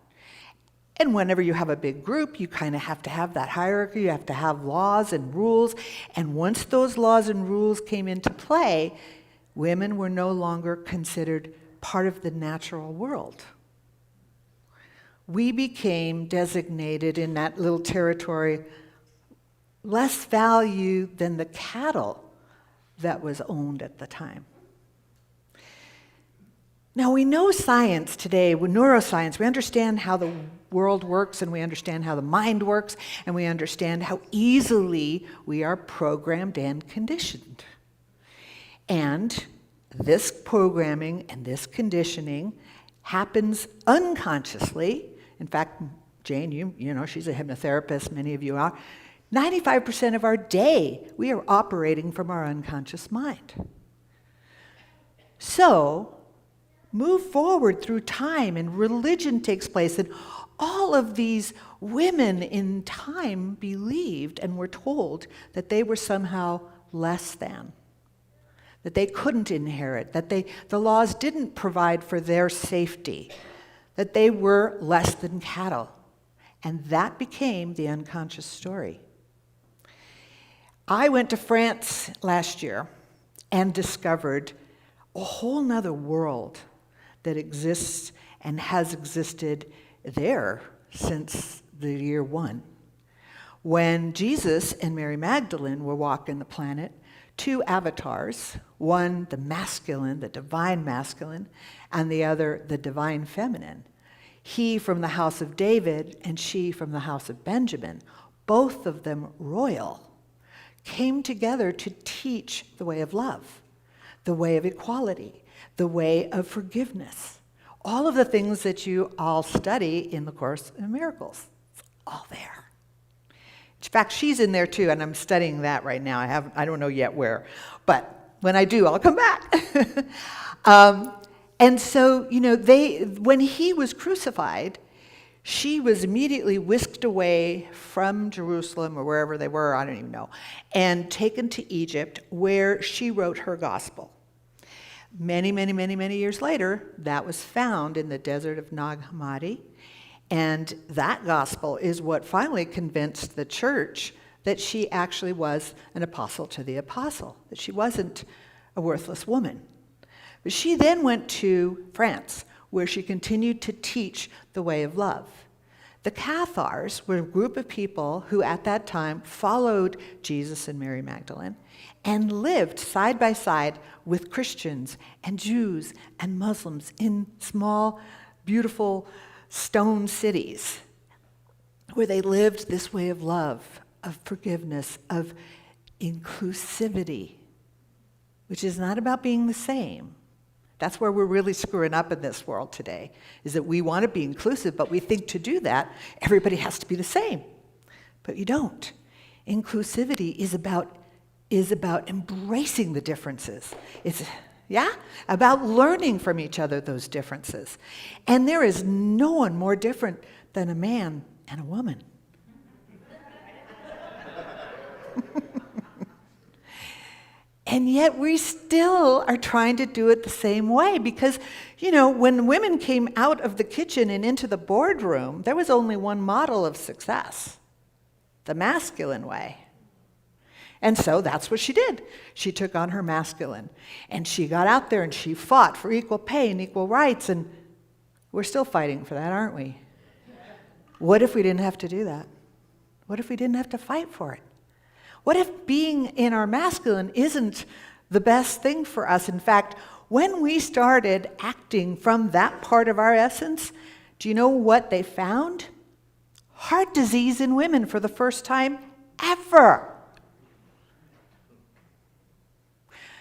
And whenever you have a big group, you kind of have to have that hierarchy. You have to have laws and rules. And once those laws and rules came into play, women were no longer considered part of the natural world. We became designated in that little territory less value than the cattle that was owned at the time. Now we know science today, with neuroscience, we understand how the world works, and we understand how the mind works, and we understand how easily we are programmed and conditioned. And this programming and this conditioning happens unconsciously. In fact, Jane, you know, she's a hypnotherapist, many of you are. 95% of our day, we are operating from our unconscious mind. So, move forward through time, and religion takes place, and all of these women in time believed and were told that they were somehow less than, that they couldn't inherit, that the laws didn't provide for their safety, that they were less than cattle. And that became the unconscious story. I went to France last year and discovered a whole nother world that exists and has existed there since the year 1. When Jesus and Mary Magdalene were walking the planet, 2 avatars, one the masculine, the divine masculine, and the other the divine feminine, he from the house of David and she from the house of Benjamin, both of them royal, came together to teach the way of love, the way of equality, the way of forgiveness. All of the things that you all study in the Course in Miracles. It's all there. In fact, she's in there too, and I'm studying that right now. I don't know yet where, but when I do, I'll come back. And so, when he was crucified, she was immediately whisked away from Jerusalem or wherever they were, I don't even know, and taken to Egypt, where she wrote her gospel. Many, many, many, many years later, that was found in the desert of Nag Hammadi, and that gospel is what finally convinced the church that she actually was an apostle to the apostle, that she wasn't a worthless woman. But she then went to France, where she continued to teach the way of love. The Cathars were a group of people who at that time followed Jesus and Mary Magdalene and lived side by side with Christians and Jews and Muslims in small, beautiful stone cities where they lived this way of love, of forgiveness, of inclusivity, which is not about being the same. That's where we're really screwing up in this world today, is that we want to be inclusive, but we think to do that, everybody has to be the same. But you don't. Inclusivity is about embracing the differences. It's about learning from each other those differences. And there is no one more different than a man and a woman. And yet we still are trying to do it the same way because, when women came out of the kitchen and into the boardroom, there was only one model of success, the masculine way. And so that's what she did. She took on her masculine, and she got out there and she fought for equal pay and equal rights, and we're still fighting for that, aren't we? What if we didn't have to do that? What if we didn't have to fight for it? What if being in our masculine isn't the best thing for us? In fact, when we started acting from that part of our essence, do you know what they found? Heart disease in women for the first time ever.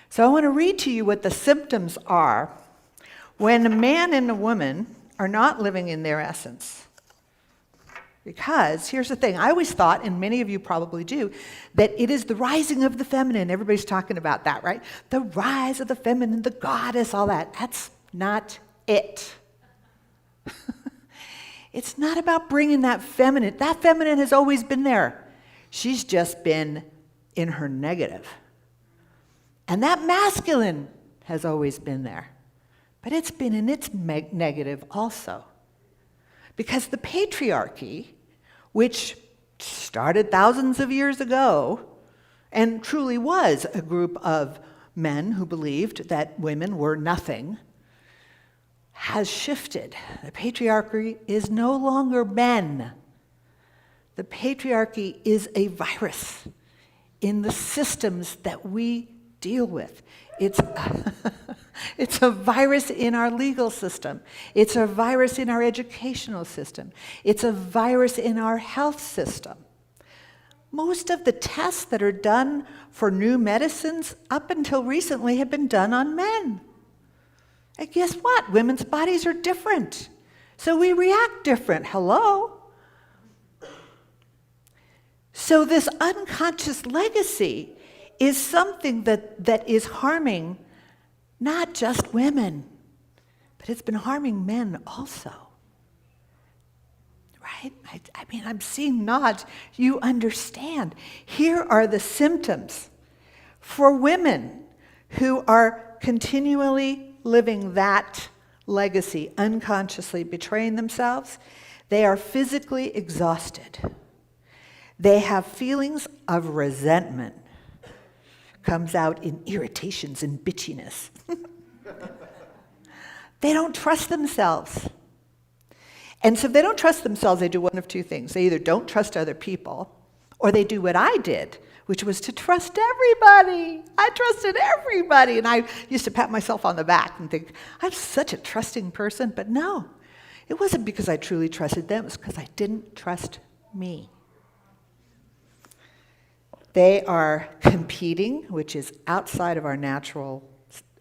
So I want to read to you what the symptoms are when a man and a woman are not living in their essence. Because here's the thing, I always thought, and many of you probably do, that it is the rising of the feminine. Everybody's talking about that, right? The rise of the feminine, the goddess, all that. That's not it. It's not about bringing that feminine. That feminine has always been there. She's just been in her negative. And that masculine has always been there. But it's been in its negative also. Because the patriarchy, which started thousands of years ago and truly was a group of men who believed that women were nothing, has shifted. The patriarchy is no longer men. The patriarchy is a virus in the systems that we deal with. It's a virus in our legal system. It's a virus in our educational system. It's a virus in our health system. Most of the tests that are done for new medicines up until recently have been done on men. And guess what? Women's bodies are different. So we react different. Hello? So this unconscious legacy is something that is harming not just women, but it's been harming men also. Right? I mean, I'm seeing nods. You understand. Here are the symptoms for women who are continually living that legacy, unconsciously betraying themselves. They are physically exhausted. They have feelings of resentment. Comes out in irritations and bitchiness. They don't trust themselves. And so if they don't trust themselves, they do one of two things. They either don't trust other people, or they do what I did, which was to trust everybody. I trusted everybody. And I used to pat myself on the back and think, I'm such a trusting person. But no, it wasn't because I truly trusted them. It was because I didn't trust me. They are competing, which is outside of our natural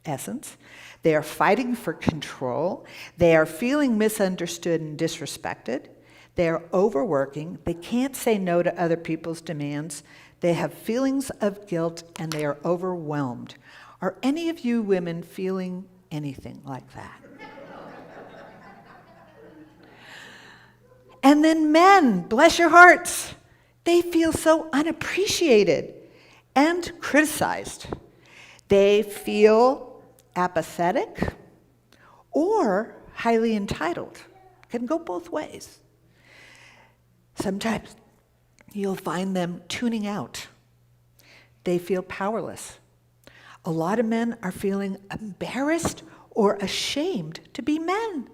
essence. They are fighting for control. They are feeling misunderstood and disrespected. They are overworking. They can't say no to other people's demands. They have feelings of guilt, and they are overwhelmed. Are any of you women feeling anything like that? And then men, bless your hearts, they feel so unappreciated and criticized. They feel apathetic or highly entitled. Can go both ways. Sometimes you'll find them tuning out. They feel powerless. A lot of men are feeling embarrassed or ashamed to be men.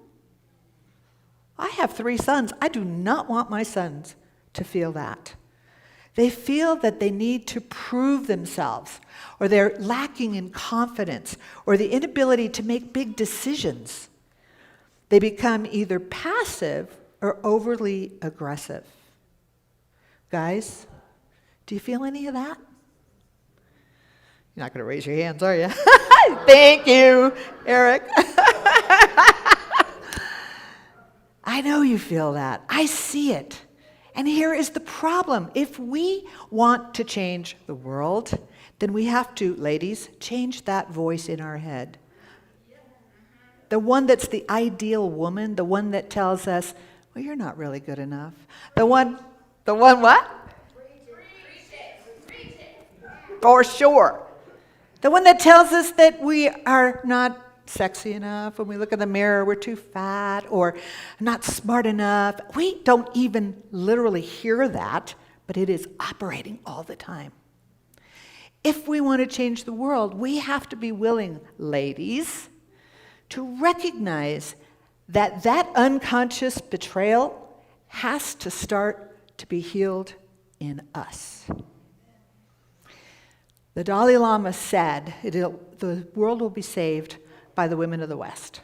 I have 3 sons. I do not want my sons to feel that. They feel that they need to prove themselves, or they're lacking in confidence, or the inability to make big decisions. They become either passive or overly aggressive. Guys, do you feel any of that? You're not going to raise your hands, are you? Thank you, Eric. I know you feel that. I see it. And here is the problem. If we want to change the world, then we have to, ladies, change that voice in our head. The one that's the ideal woman, the one that tells us, well, you're not really good enough. The one what? For sure. The one that tells us that we are not sexy enough. When we look in the mirror, we're too fat or not smart enough. We don't even literally hear that, but it is operating all the time. If we want to change the world, we have to be willing, ladies, to recognize that that unconscious betrayal has to start to be healed in us. The Dalai Lama said, the world will be saved by the women of the West.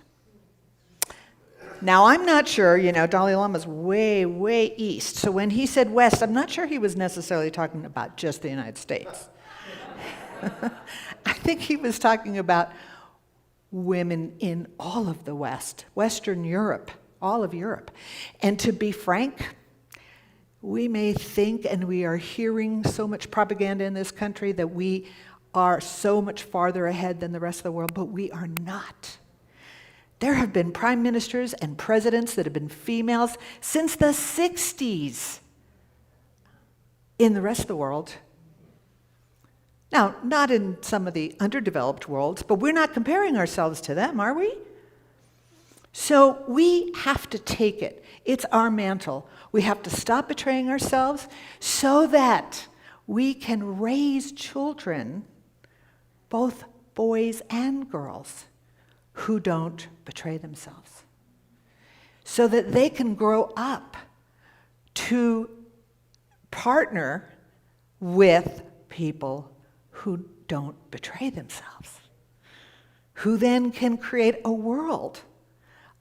Now, I'm not sure, Dalai Lama's way, way east. So when he said West, I'm not sure he was necessarily talking about just the United States. I think he was talking about women in all of the West, Western Europe, all of Europe. And to be frank, we may think, and we are hearing so much propaganda in this country, that we are so much farther ahead than the rest of the world, but we are not. There have been prime ministers and presidents that have been females since the 60s in the rest of the world. Now, not in some of the underdeveloped worlds, but we're not comparing ourselves to them, are we? So we have to take it. It's our mantle. We have to stop betraying ourselves so that we can raise children, both boys and girls, who don't betray themselves, so that they can grow up to partner with people who don't betray themselves, who then can create a world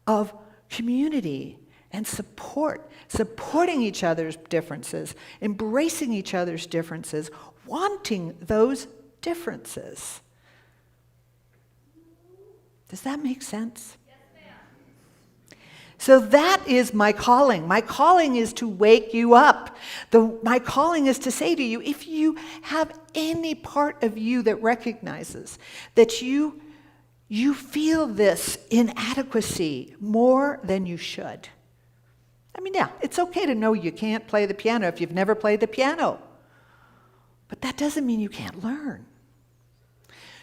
of community and supporting each other's differences, embracing each other's differences, wanting those differences. Does that make sense? Yes, ma'am. So that is my calling. My calling is to wake you up. My calling is to say to you, if you have any part of you that recognizes that you feel this inadequacy more than you should. I mean, yeah, it's okay to know you can't play the piano if you've never played the piano. But that doesn't mean you can't learn.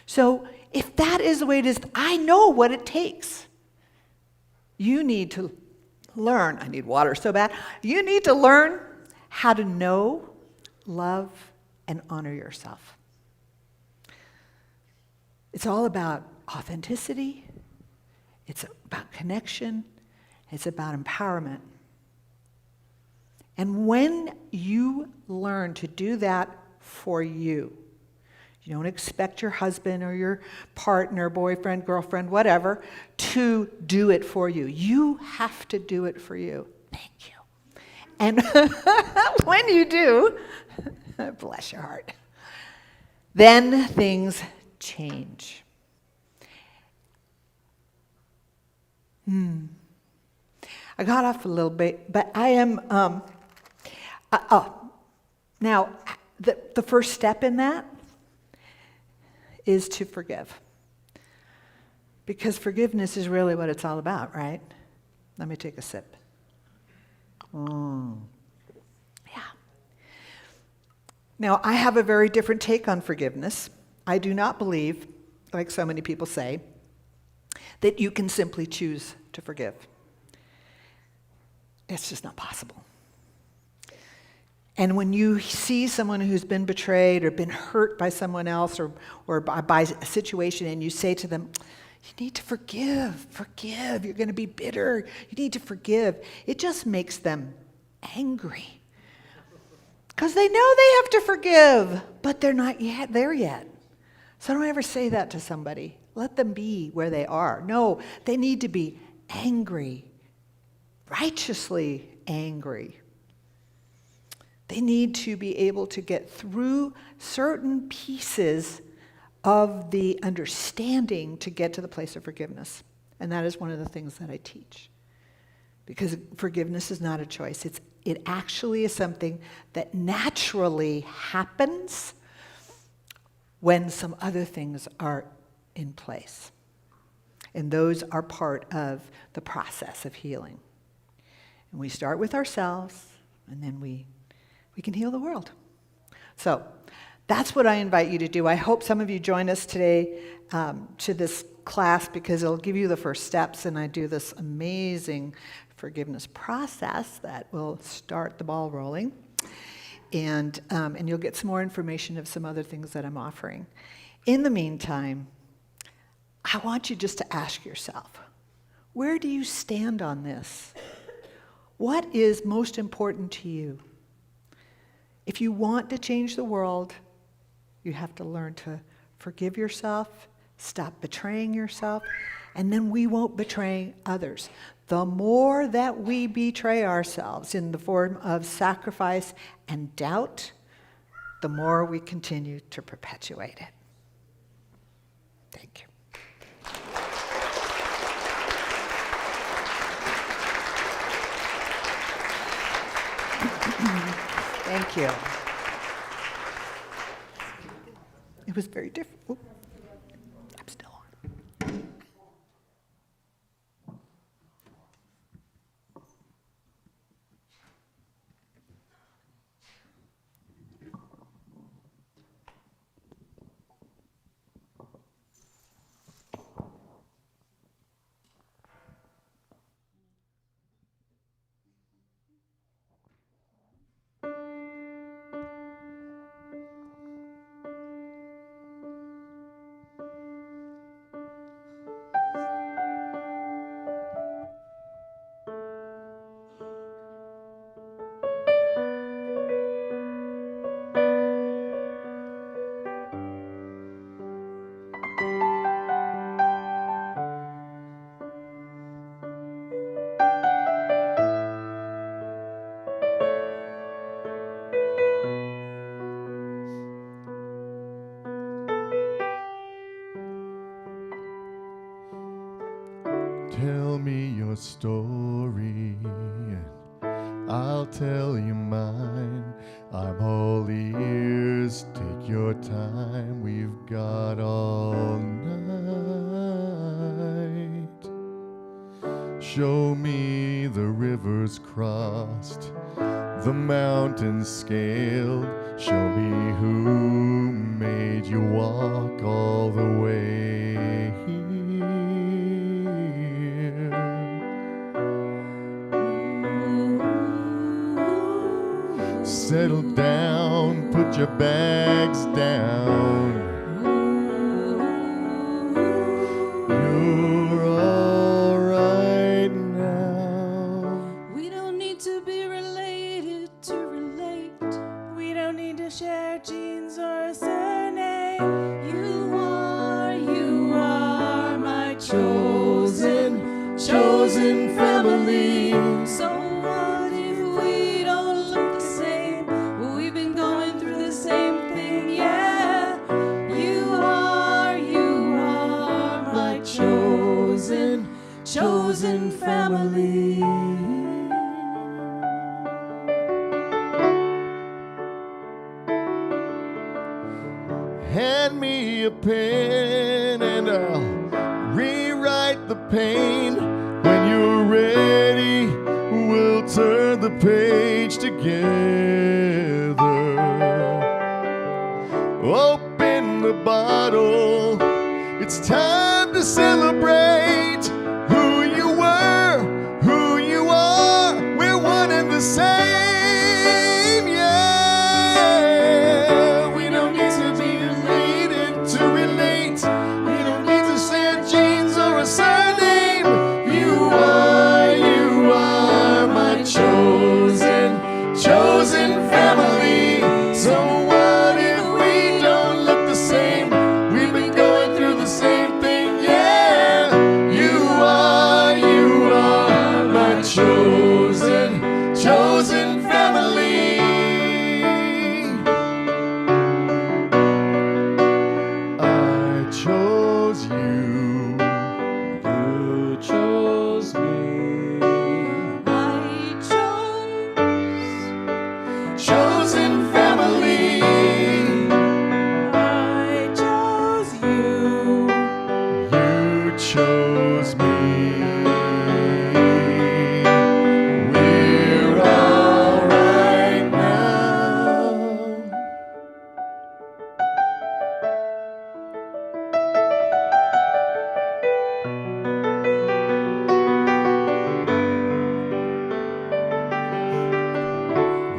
So if that is the way it is, I know what it takes. You need to learn. I need water so bad. You need to learn how to know, love, and honor yourself. It's all about authenticity. It's about connection. It's about empowerment. And when you learn to do that for you, you don't expect your husband or your partner, boyfriend, girlfriend, whatever, to do it for you. You have to do it for you. Thank you. And when you do, bless your heart, then things change. I got off a little bit, but I am, now, the first step in that is to forgive. Because forgiveness is really what it's all about, right? Let me take a sip. Yeah. Now, I have a very different take on forgiveness. I do not believe, like so many people say, that you can simply choose to forgive. It's just not possible. And when you see someone who's been betrayed or been hurt by someone else or by a situation, and you say to them, you need to forgive, you're going to be bitter, you need to forgive, it just makes them angry. Because they know they have to forgive, but they're not yet there yet. So don't ever say that to somebody. Let them be where they are. No, they need to be angry, righteously angry. They need to be able to get through certain pieces of the understanding to get to the place of forgiveness. And that is one of the things that I teach. Because forgiveness is not a choice. It actually is something that naturally happens when some other things are in place. And those are part of the process of healing. And we start with ourselves, and then we can heal the world. So that's what I invite you to do. I hope some of you join us today to this class because it'll give you the first steps, and I do this amazing forgiveness process that will start the ball rolling. And you'll get some more information of some other things that I'm offering. In the meantime, I want you just to ask yourself, where do you stand on this? What is most important to you? If you want to change the world, you have to learn to forgive yourself, stop betraying yourself, and then we won't betray others. The more that we betray ourselves in the form of sacrifice and doubt, the more we continue to perpetuate it. Thank you. Thank you. It was very different. Ooh. I'm still on. Tell me your story, and I'll tell you mine. I'm all ears, take your time, we've got all night. Show me the rivers crossed, the mountains scaled. Show me who made you walk all the way here. Settle down, put your bags down. You're all right now. We don't need to be related share genes or a surname. You are my chosen family. So what if we don't look the same? We've been going through the same thing, yeah. You are my chosen family. Hand me a pen and I'll rewrite the pain. When you're ready, we'll turn the page together. Open the bottle, it's time to celebrate who you were, who you are. We're one and the same, yeah. We don't need to be related to relate. We don't need to share genes or a surname. You are my chosen family. So what if we don't look the same? We've been going through the same thing, yeah. You are my chosen family. I chose you. You chose me. I Chosen family. I chose you. You chose me. We're all right now.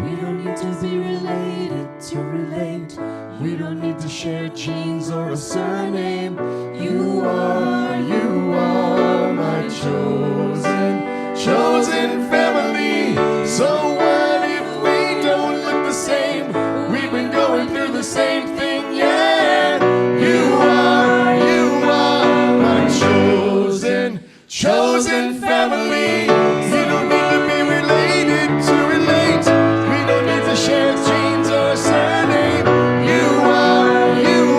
We don't need to be related to relate. We don't need to share genes or a surname. You are my chosen family. So what if we don't look the same? We've been going through the same thing, yeah. You are my chosen family. We don't need to be related to relate. We don't need to share genes or a surname. You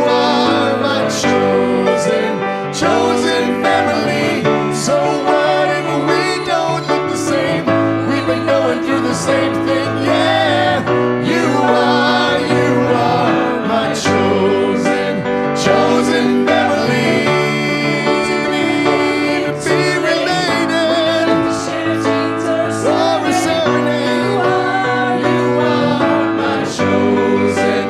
are my chosen family. So what if we don't look the same? We've been going through the same thing, yeah. You are my chosen family. To be related or a surname. You are my chosen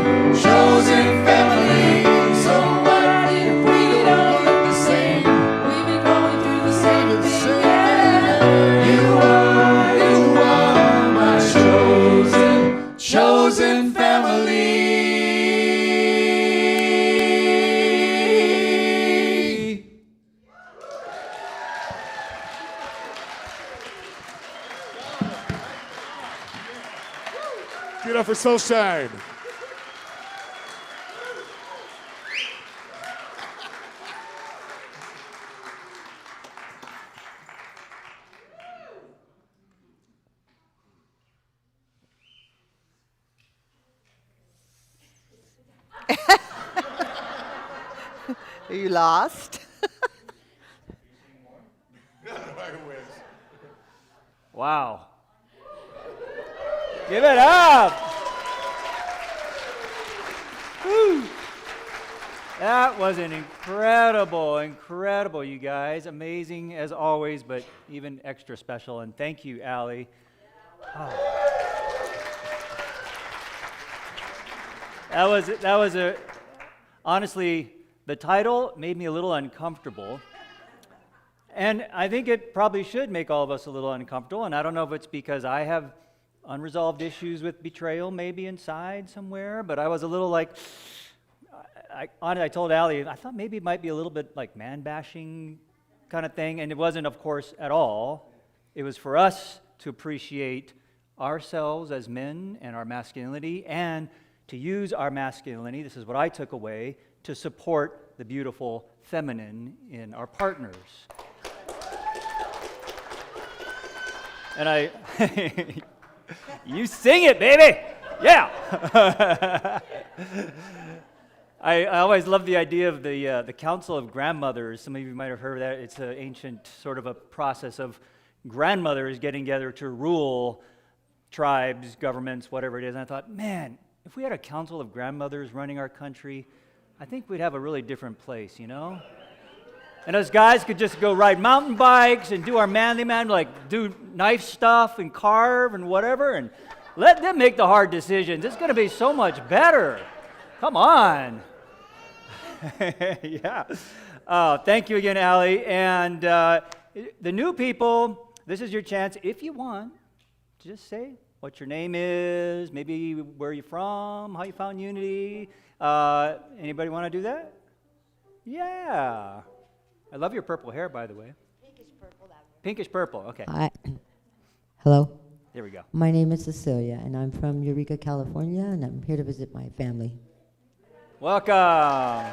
family. So what if we don't look the same? We've been going through the same thing, Yeah. You are my chosen family. Give it up for Soulshine. Are you lost? Wow. Give it up. Woo. That was an incredible, you guys. Amazing as always, but even extra special. And thank you, Allie. Oh. That was a, honestly, the title made me a little uncomfortable. And I think it probably should make all of us a little uncomfortable. And I don't know if it's because I have unresolved issues with betrayal maybe inside somewhere, but I was a little like, I told Allie, I thought maybe it might be a little bit like man-bashing kind of thing. And it wasn't, of course, at all. It was for us to appreciate ourselves as men and our masculinity and to use our masculinity, this is what I took away, to support the beautiful feminine in our partners. And you sing it, baby! Yeah! I always love the idea of the Council of Grandmothers. Some of you might have heard of that. It's an ancient sort of a process of grandmothers getting together to rule tribes, governments, whatever it is. And I thought, man, if we had a Council of Grandmothers running our country, I think we'd have a really different place, you know? And us guys could just go ride mountain bikes and do our manly man, like do knife stuff and carve and whatever, and let them make the hard decisions. It's going to be so much better. Come on. Yeah. Thank you again, Allie. And the new people, this is your chance, if you want, to just say what your name is, maybe where you're from, how you found Unity. Anybody want to do that? Yeah. I love your purple hair, by the way. Pinkish purple. Pinkish purple, okay. Hi. Hello. There we go. My name is Cecilia, and I'm from Eureka, California, and I'm here to visit my family. Welcome.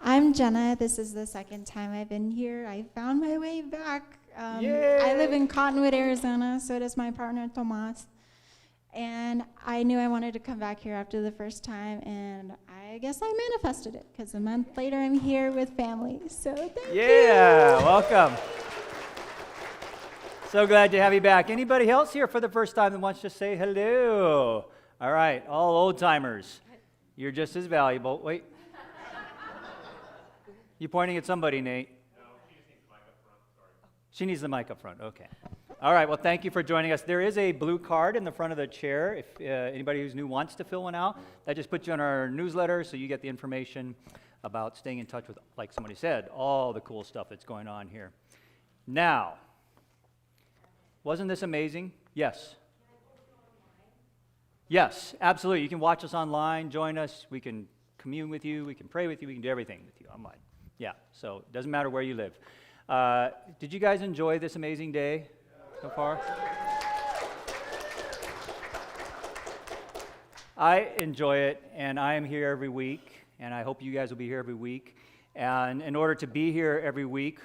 I'm Jenna. This is the second time I've been here. I found my way back. Yay. I live in Cottonwood, Arizona, so does my partner, Tomas. And I knew I wanted to come back here after the first time, and I guess I manifested it, because a month later I'm here with family. So thank you. Yeah, welcome. So glad to have you back. Anybody else here for the first time that wants to say hello? All right, all old timers. You're just as valuable. Wait. You pointing at somebody, Nate? No, she just needs the mic up front. Sorry. She needs the mic up front. Okay. All right, well, thank you for joining us. There is a blue card in the front of the chair. If anybody who's new wants to fill one out, that just puts you on our newsletter so you get the information about staying in touch with, like somebody said, all the cool stuff that's going on here. Now, wasn't this amazing? Yes. Yes, absolutely. You can watch us online, join us. We can commune with you. We can pray with you. We can do everything with you online. Yeah, so it doesn't matter where you live. Did you guys enjoy this amazing day so far? I enjoy it, and I am here every week, and I hope you guys will be here every week. And in order to be here every week,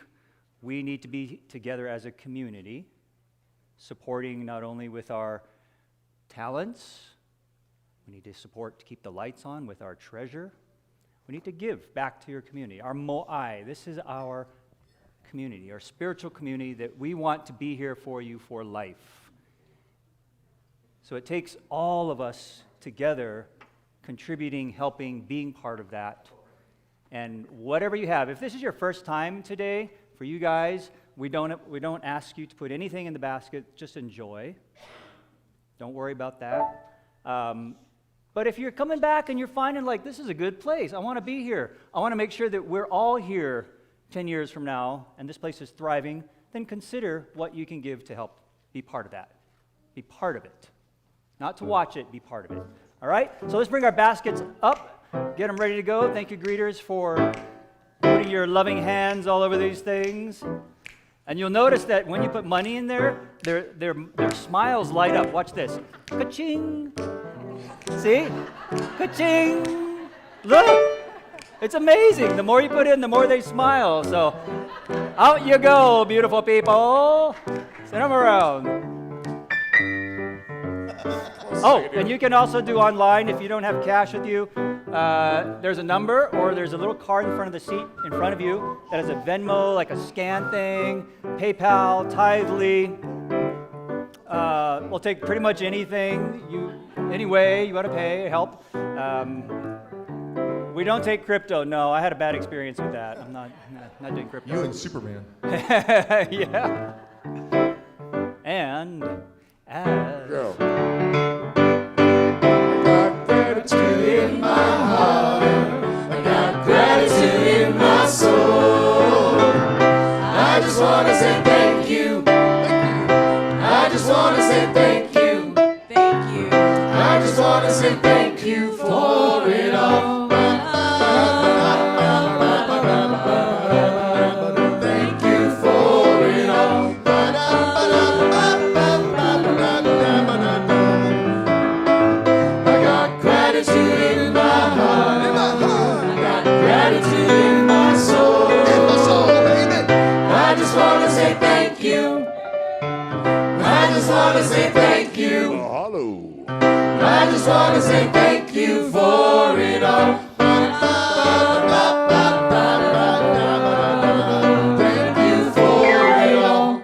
we need to be together as a community, supporting not only with our talents, we need to support to keep the lights on with our treasure. We need to give back to your community. Our mo'ai, this is our community, our spiritual community that we want to be here for you for life. So it takes all of us together contributing, helping, being part of that. And whatever you have, if this is your first time today, for you guys, we don't ask you to put anything in the basket, just enjoy. Don't worry about that. But if you're coming back and you're finding like, this is a good place, I want to be here, I want to make sure that we're all here 10 years from now and this place is thriving, then consider what you can give to help be part of that. Be part of it. Not to watch it, be part of it. All right? So let's bring our baskets up, get them ready to go. Thank you, greeters, for putting your loving hands all over these things. And you'll notice that when you put money in there, their smiles light up. Watch this. Ka-ching. See? Ka-ching. Look. It's amazing. The more you put in, the more they smile. So out you go, beautiful people. Send them around. Oh, and you can also do online if you don't have cash with you. There's a number or there's a little card in front of the seat in front of you that has a Venmo, like a scan thing, PayPal, Tithely. We'll take pretty much anything, any way you want to pay, help. We don't take crypto, no. I had a bad experience with that. I'm not doing crypto. You and Superman. Yeah. And as... Go. In my heart, I got gratitude in my soul. I just want to say thank you. I just want to say thank you. Thank you. I just want to say thank you for it all. Thank you for it all. just want to say thank you. Mahalo. I just want to say thank you for it all. Thank you for it all.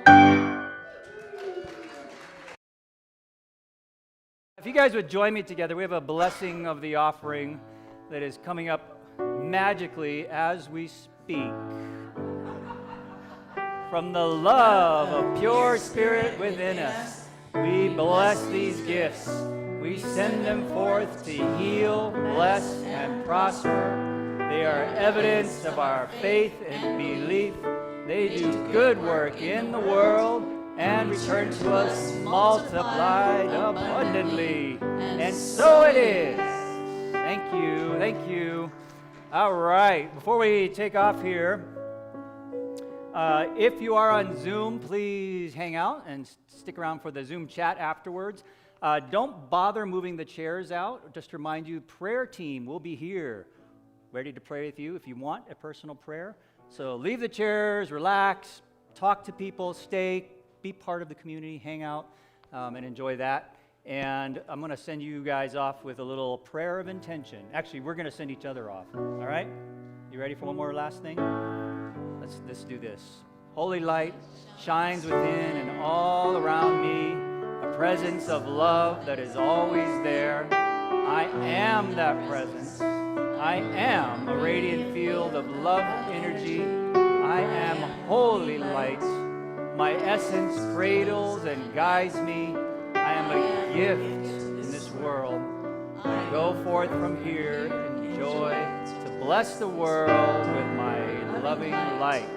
If you guys would join me together, we have a blessing of the offering that is coming up magically as we speak. From the love of pure spirit within us, we bless these gifts. We send them forth to heal, bless, and prosper. They are evidence of our faith and belief. They do good work in the world and return to us multiplied abundantly. And so it is. Thank you, thank you. All right, before we take off here, if you are on Zoom, please hang out and stick around for the Zoom chat afterwards. Don't bother moving the chairs out. Just to remind you, prayer team will be here, ready to pray with you if you want a personal prayer. So leave the chairs, relax, talk to people, stay, be part of the community, hang out, and enjoy that. And I'm going to send you guys off with a little prayer of intention. Actually, we're going to send each other off. All right? You ready for one more last thing? Let's do this. Holy light shines within and all around me, a presence of love that is always there. I am that presence. I am a radiant field of love energy. I am holy light. My essence cradles and guides me. I am a gift in this world. I go forth from here in joy to bless the world with my loving light.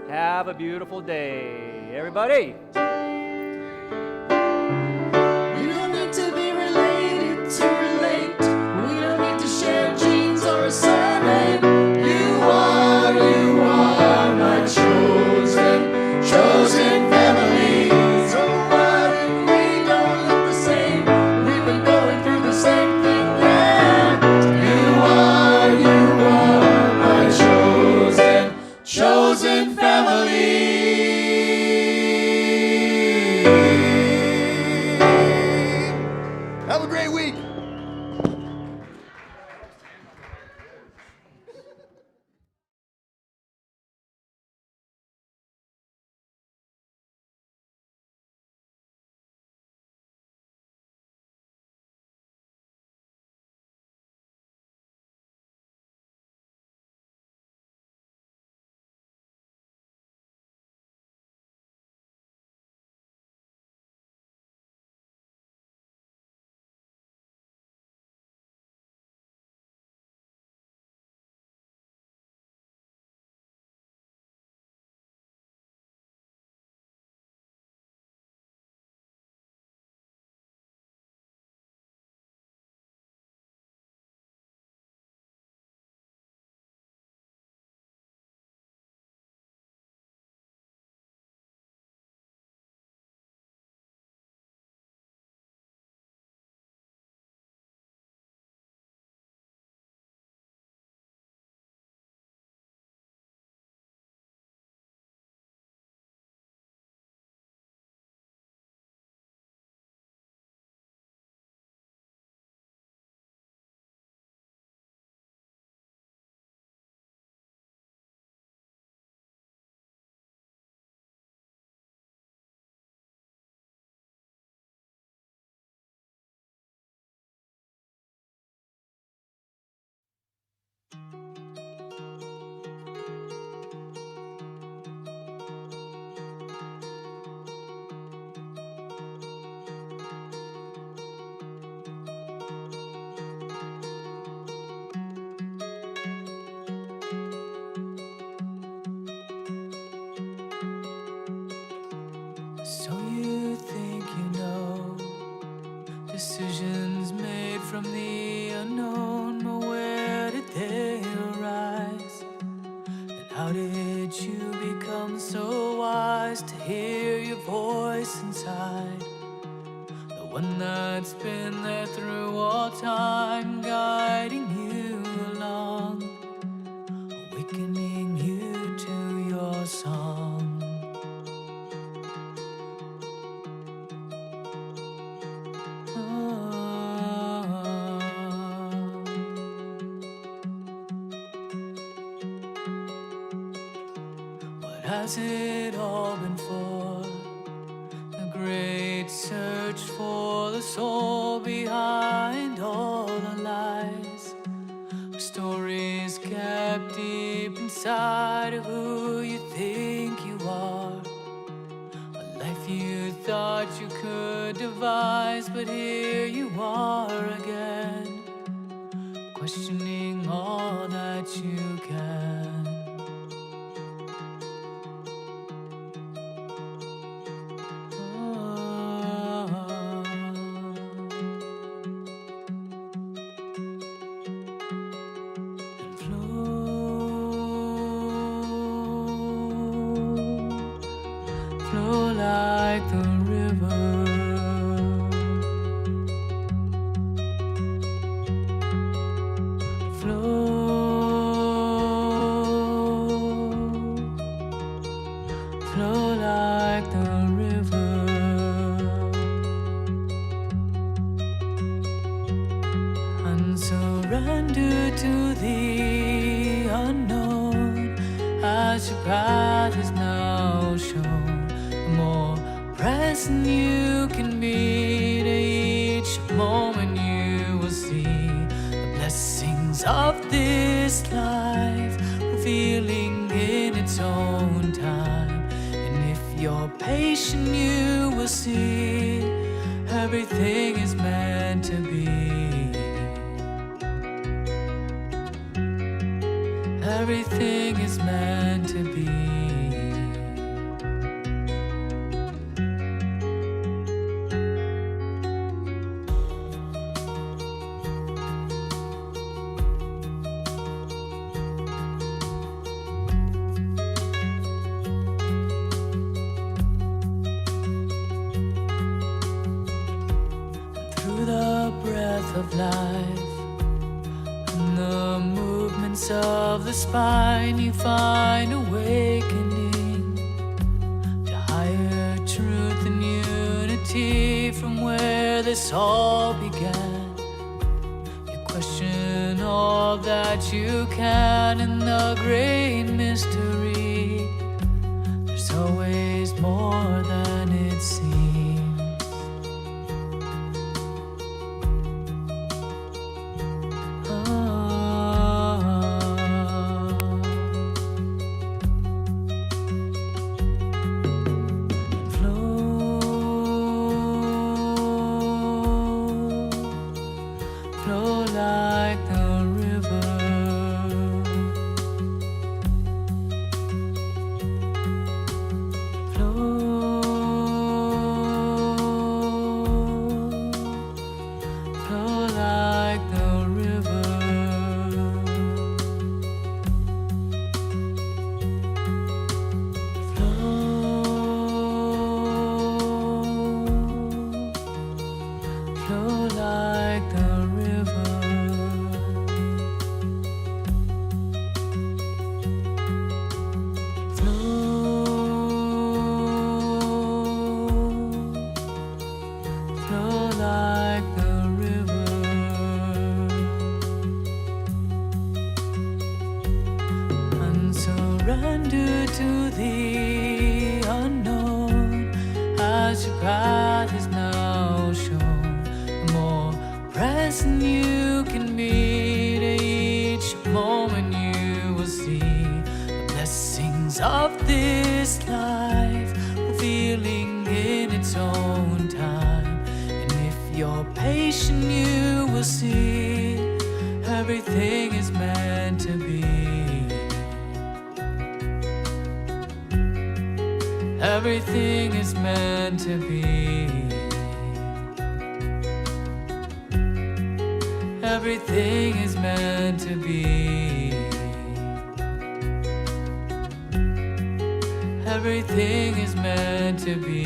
Have a beautiful day, everybody. We don't need to be related to relate. We don't need to share genes or a surname. You are my chosen family. So what if we don't look the same? We've been going through the same thing, yeah. You are my chosen family. Have a great week. So you think you know decisions made from the unknown, but where did they arise? And how did you become so wise to hear your voice inside? The one that's been there through all time, guiding you along, awakening you to your song. has it all been for? The great search for the soul behind all the lies. Stories kept deep inside of who you think you are. A life you thought you could devise, but here you are again, questioning all that you can. Flow like the river. Flow like the river. And surrender to the unknown as your path is now shown. The more present you can be to each moment, you will see the blessings of this life revealing in its own time. And if you're patient, you will see everything is meant to be. Everything is meant to be. Through the breath of life and the movements of the spine, you find awakening to higher truth and unity. From where this all began, you question all that you can in the great mystery. There's always more than it seems. Flow like the river. Flow like the river. Flow like the river. Flow like the river. And surrender to the unknown as your path is now shown. The more present you can be to each moment, you will see the blessings of this life revealing in its own time. And if you're patient, you will see everything is meant to be. Everything is meant to be. Everything is meant to be. Everything is meant to be.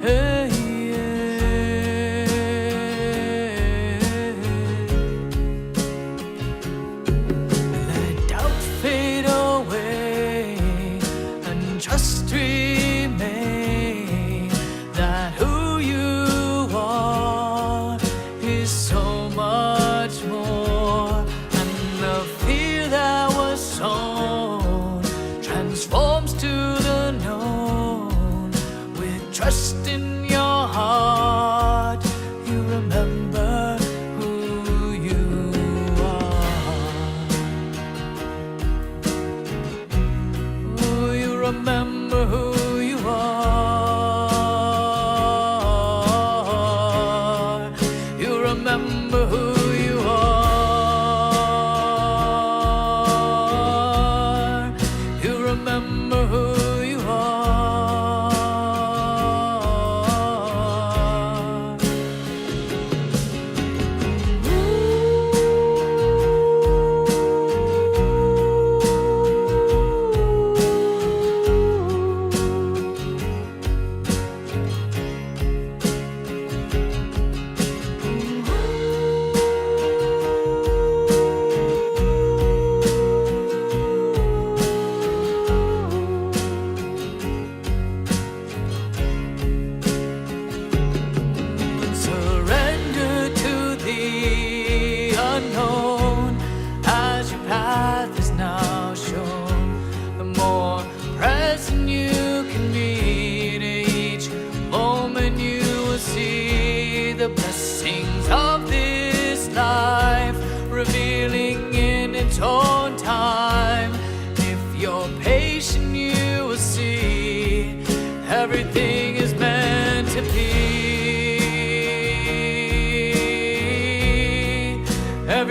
Hey, yeah.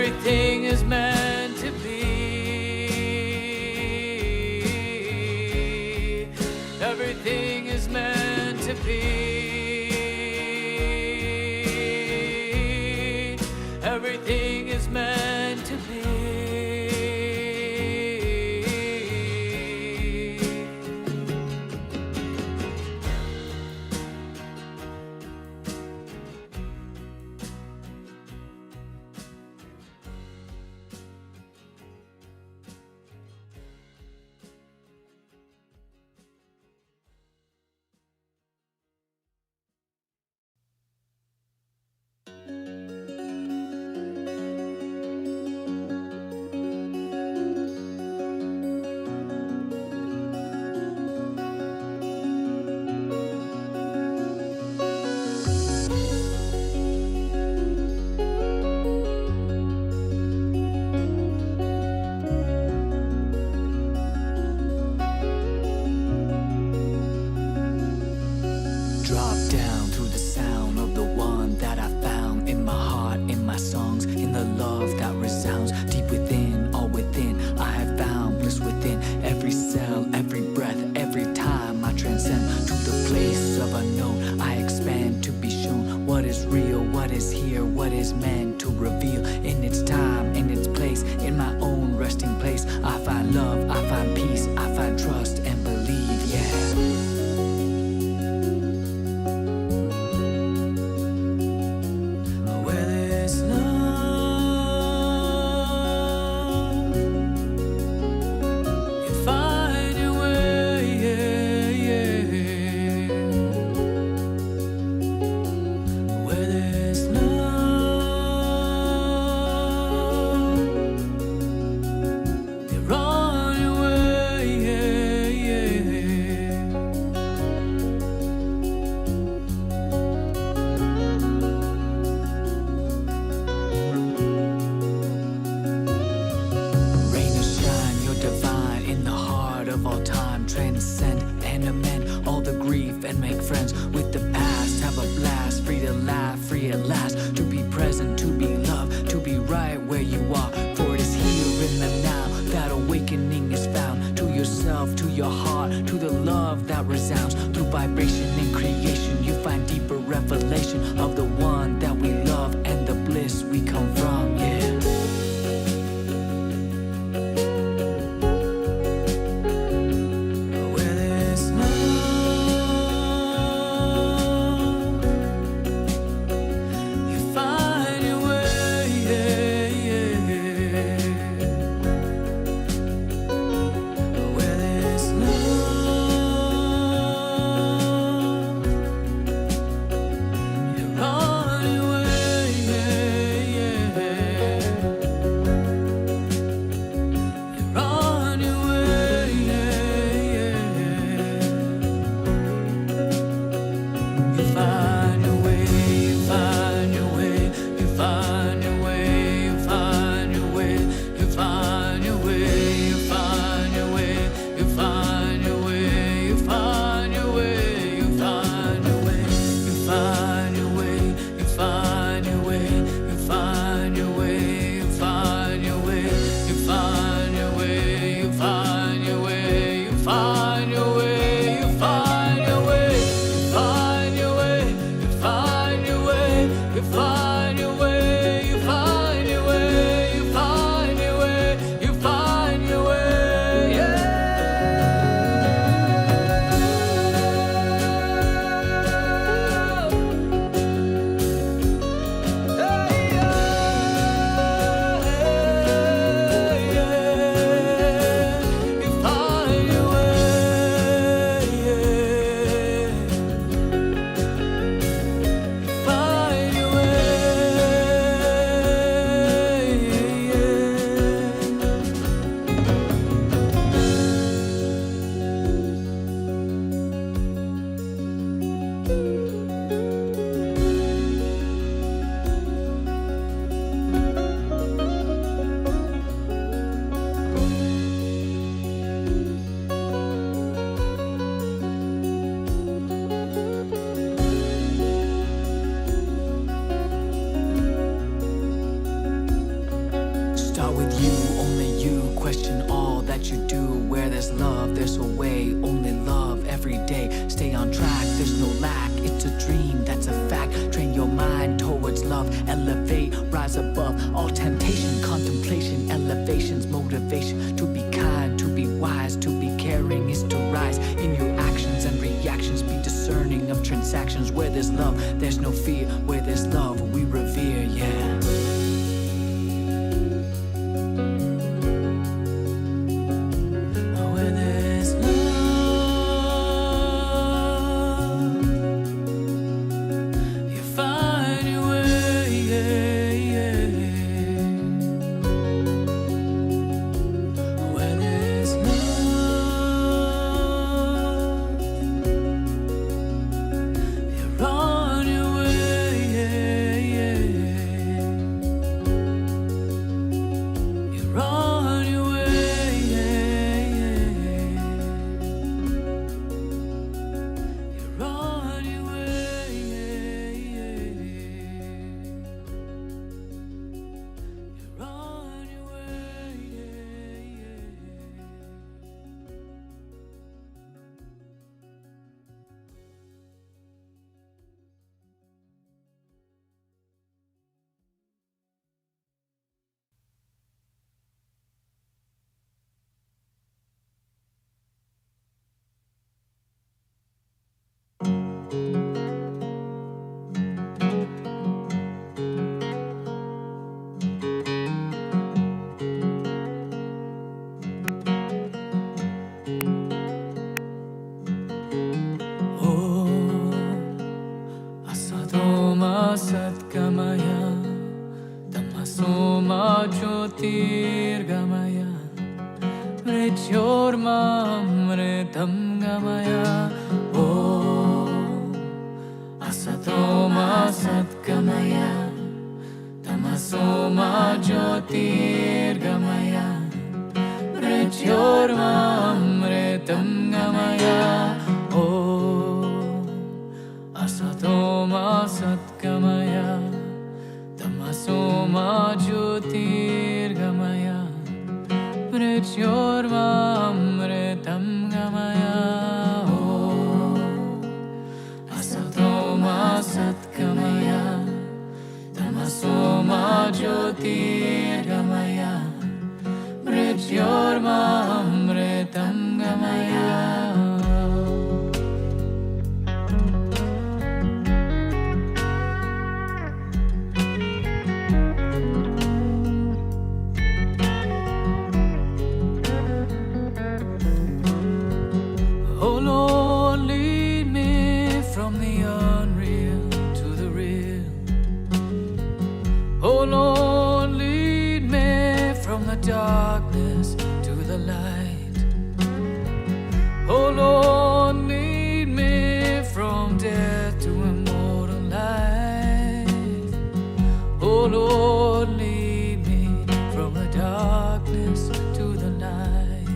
Everything is meant to be. Everything is meant to be. Everything is meant to be. Drop down through the sound of the one that I found in my heart, in my songs, in the love that resounds deep within, all within. I have found bliss within every cell, every breath, every time I transcend to the place of unknown. I expand to be shown what is real, what is here, what is meant to reveal in its time, in its place, in my own resting place. I find love, I find peace, I find trust and believe, yeah. Where there's love, you find your way, yeah, yeah. Where there's love, you're on your way, yeah, yeah. Rain or shine, you're divine in the heart of all time. Transcend and amend all the grief and make friends with the past. Have a blast, free to laugh, free at last. To be present, to be loved, to be right where you are. For it is here in the now that awakening is found. To yourself, to your heart, to the love that resounds. Through vibration and creation, you find deeper revelation of the one that we love and the bliss we come from, yeah. Where there's love, you find your way, yeah, yeah. Where there's love, start with you, only you. Question all that you do. Where there's love, there's a way. Only love every day. Stay on track, there's no lack. It's a dream, that's a fact. Train your mind towards love. Elevate, rise above all temptation. Contemplation, elevations, motivation. To be kind, to be wise, to be caring is to rise in your actions and reactions. Be discerning of transactions. Where there's love, there's no fear. Where there's love, we revere, yeah. Where there's love, you find your way, Where there's love, you're on your way, You're on your way, You're on your way, You're on your Asatoma satgamaya, tamasoma jyotirgamaya, mrityormamritam gamaya. Om Asatoma satgamaya, tamasoma jyotirgamaya, mrityormamritam gamaya. Asatoma satgamaya, tamasoma jyotirgamaya, mrityormamritam gamaya. Asatoma satgamaya, tamasoma jyotirgamaya, mrityormamritam gamaya. Oh Lord, lead me from the unreal to the real. Oh Lord, lead me from the darkness to the light. Oh Lord, lead me from death to immortal life. Oh Lord, lead me from the darkness to the light.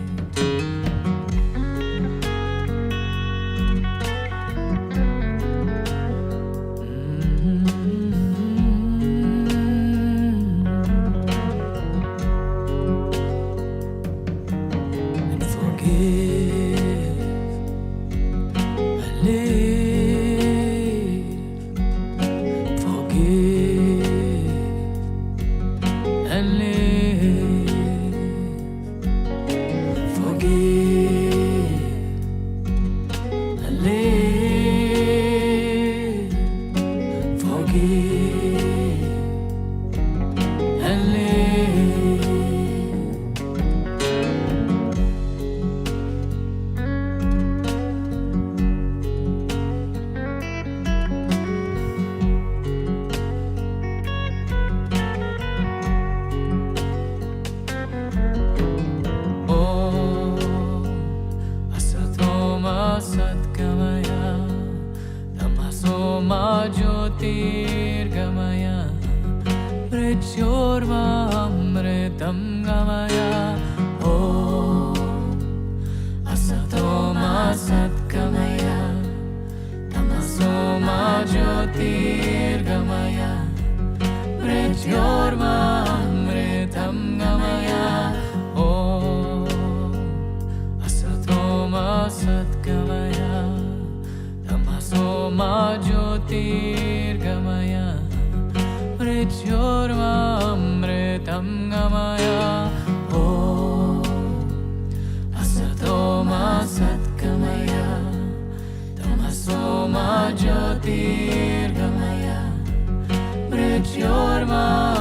And forgive and live. Forgive and live. Forgive and live. Forgive and live. Asatoma satgamaya, tamasoma jyotirgamaya, mrityormamritam gamaya. Om Asatoma satgamaya, tamasoma jyotirgamaya, mrityormamritam gamaya. Virgamaya, Mrityurma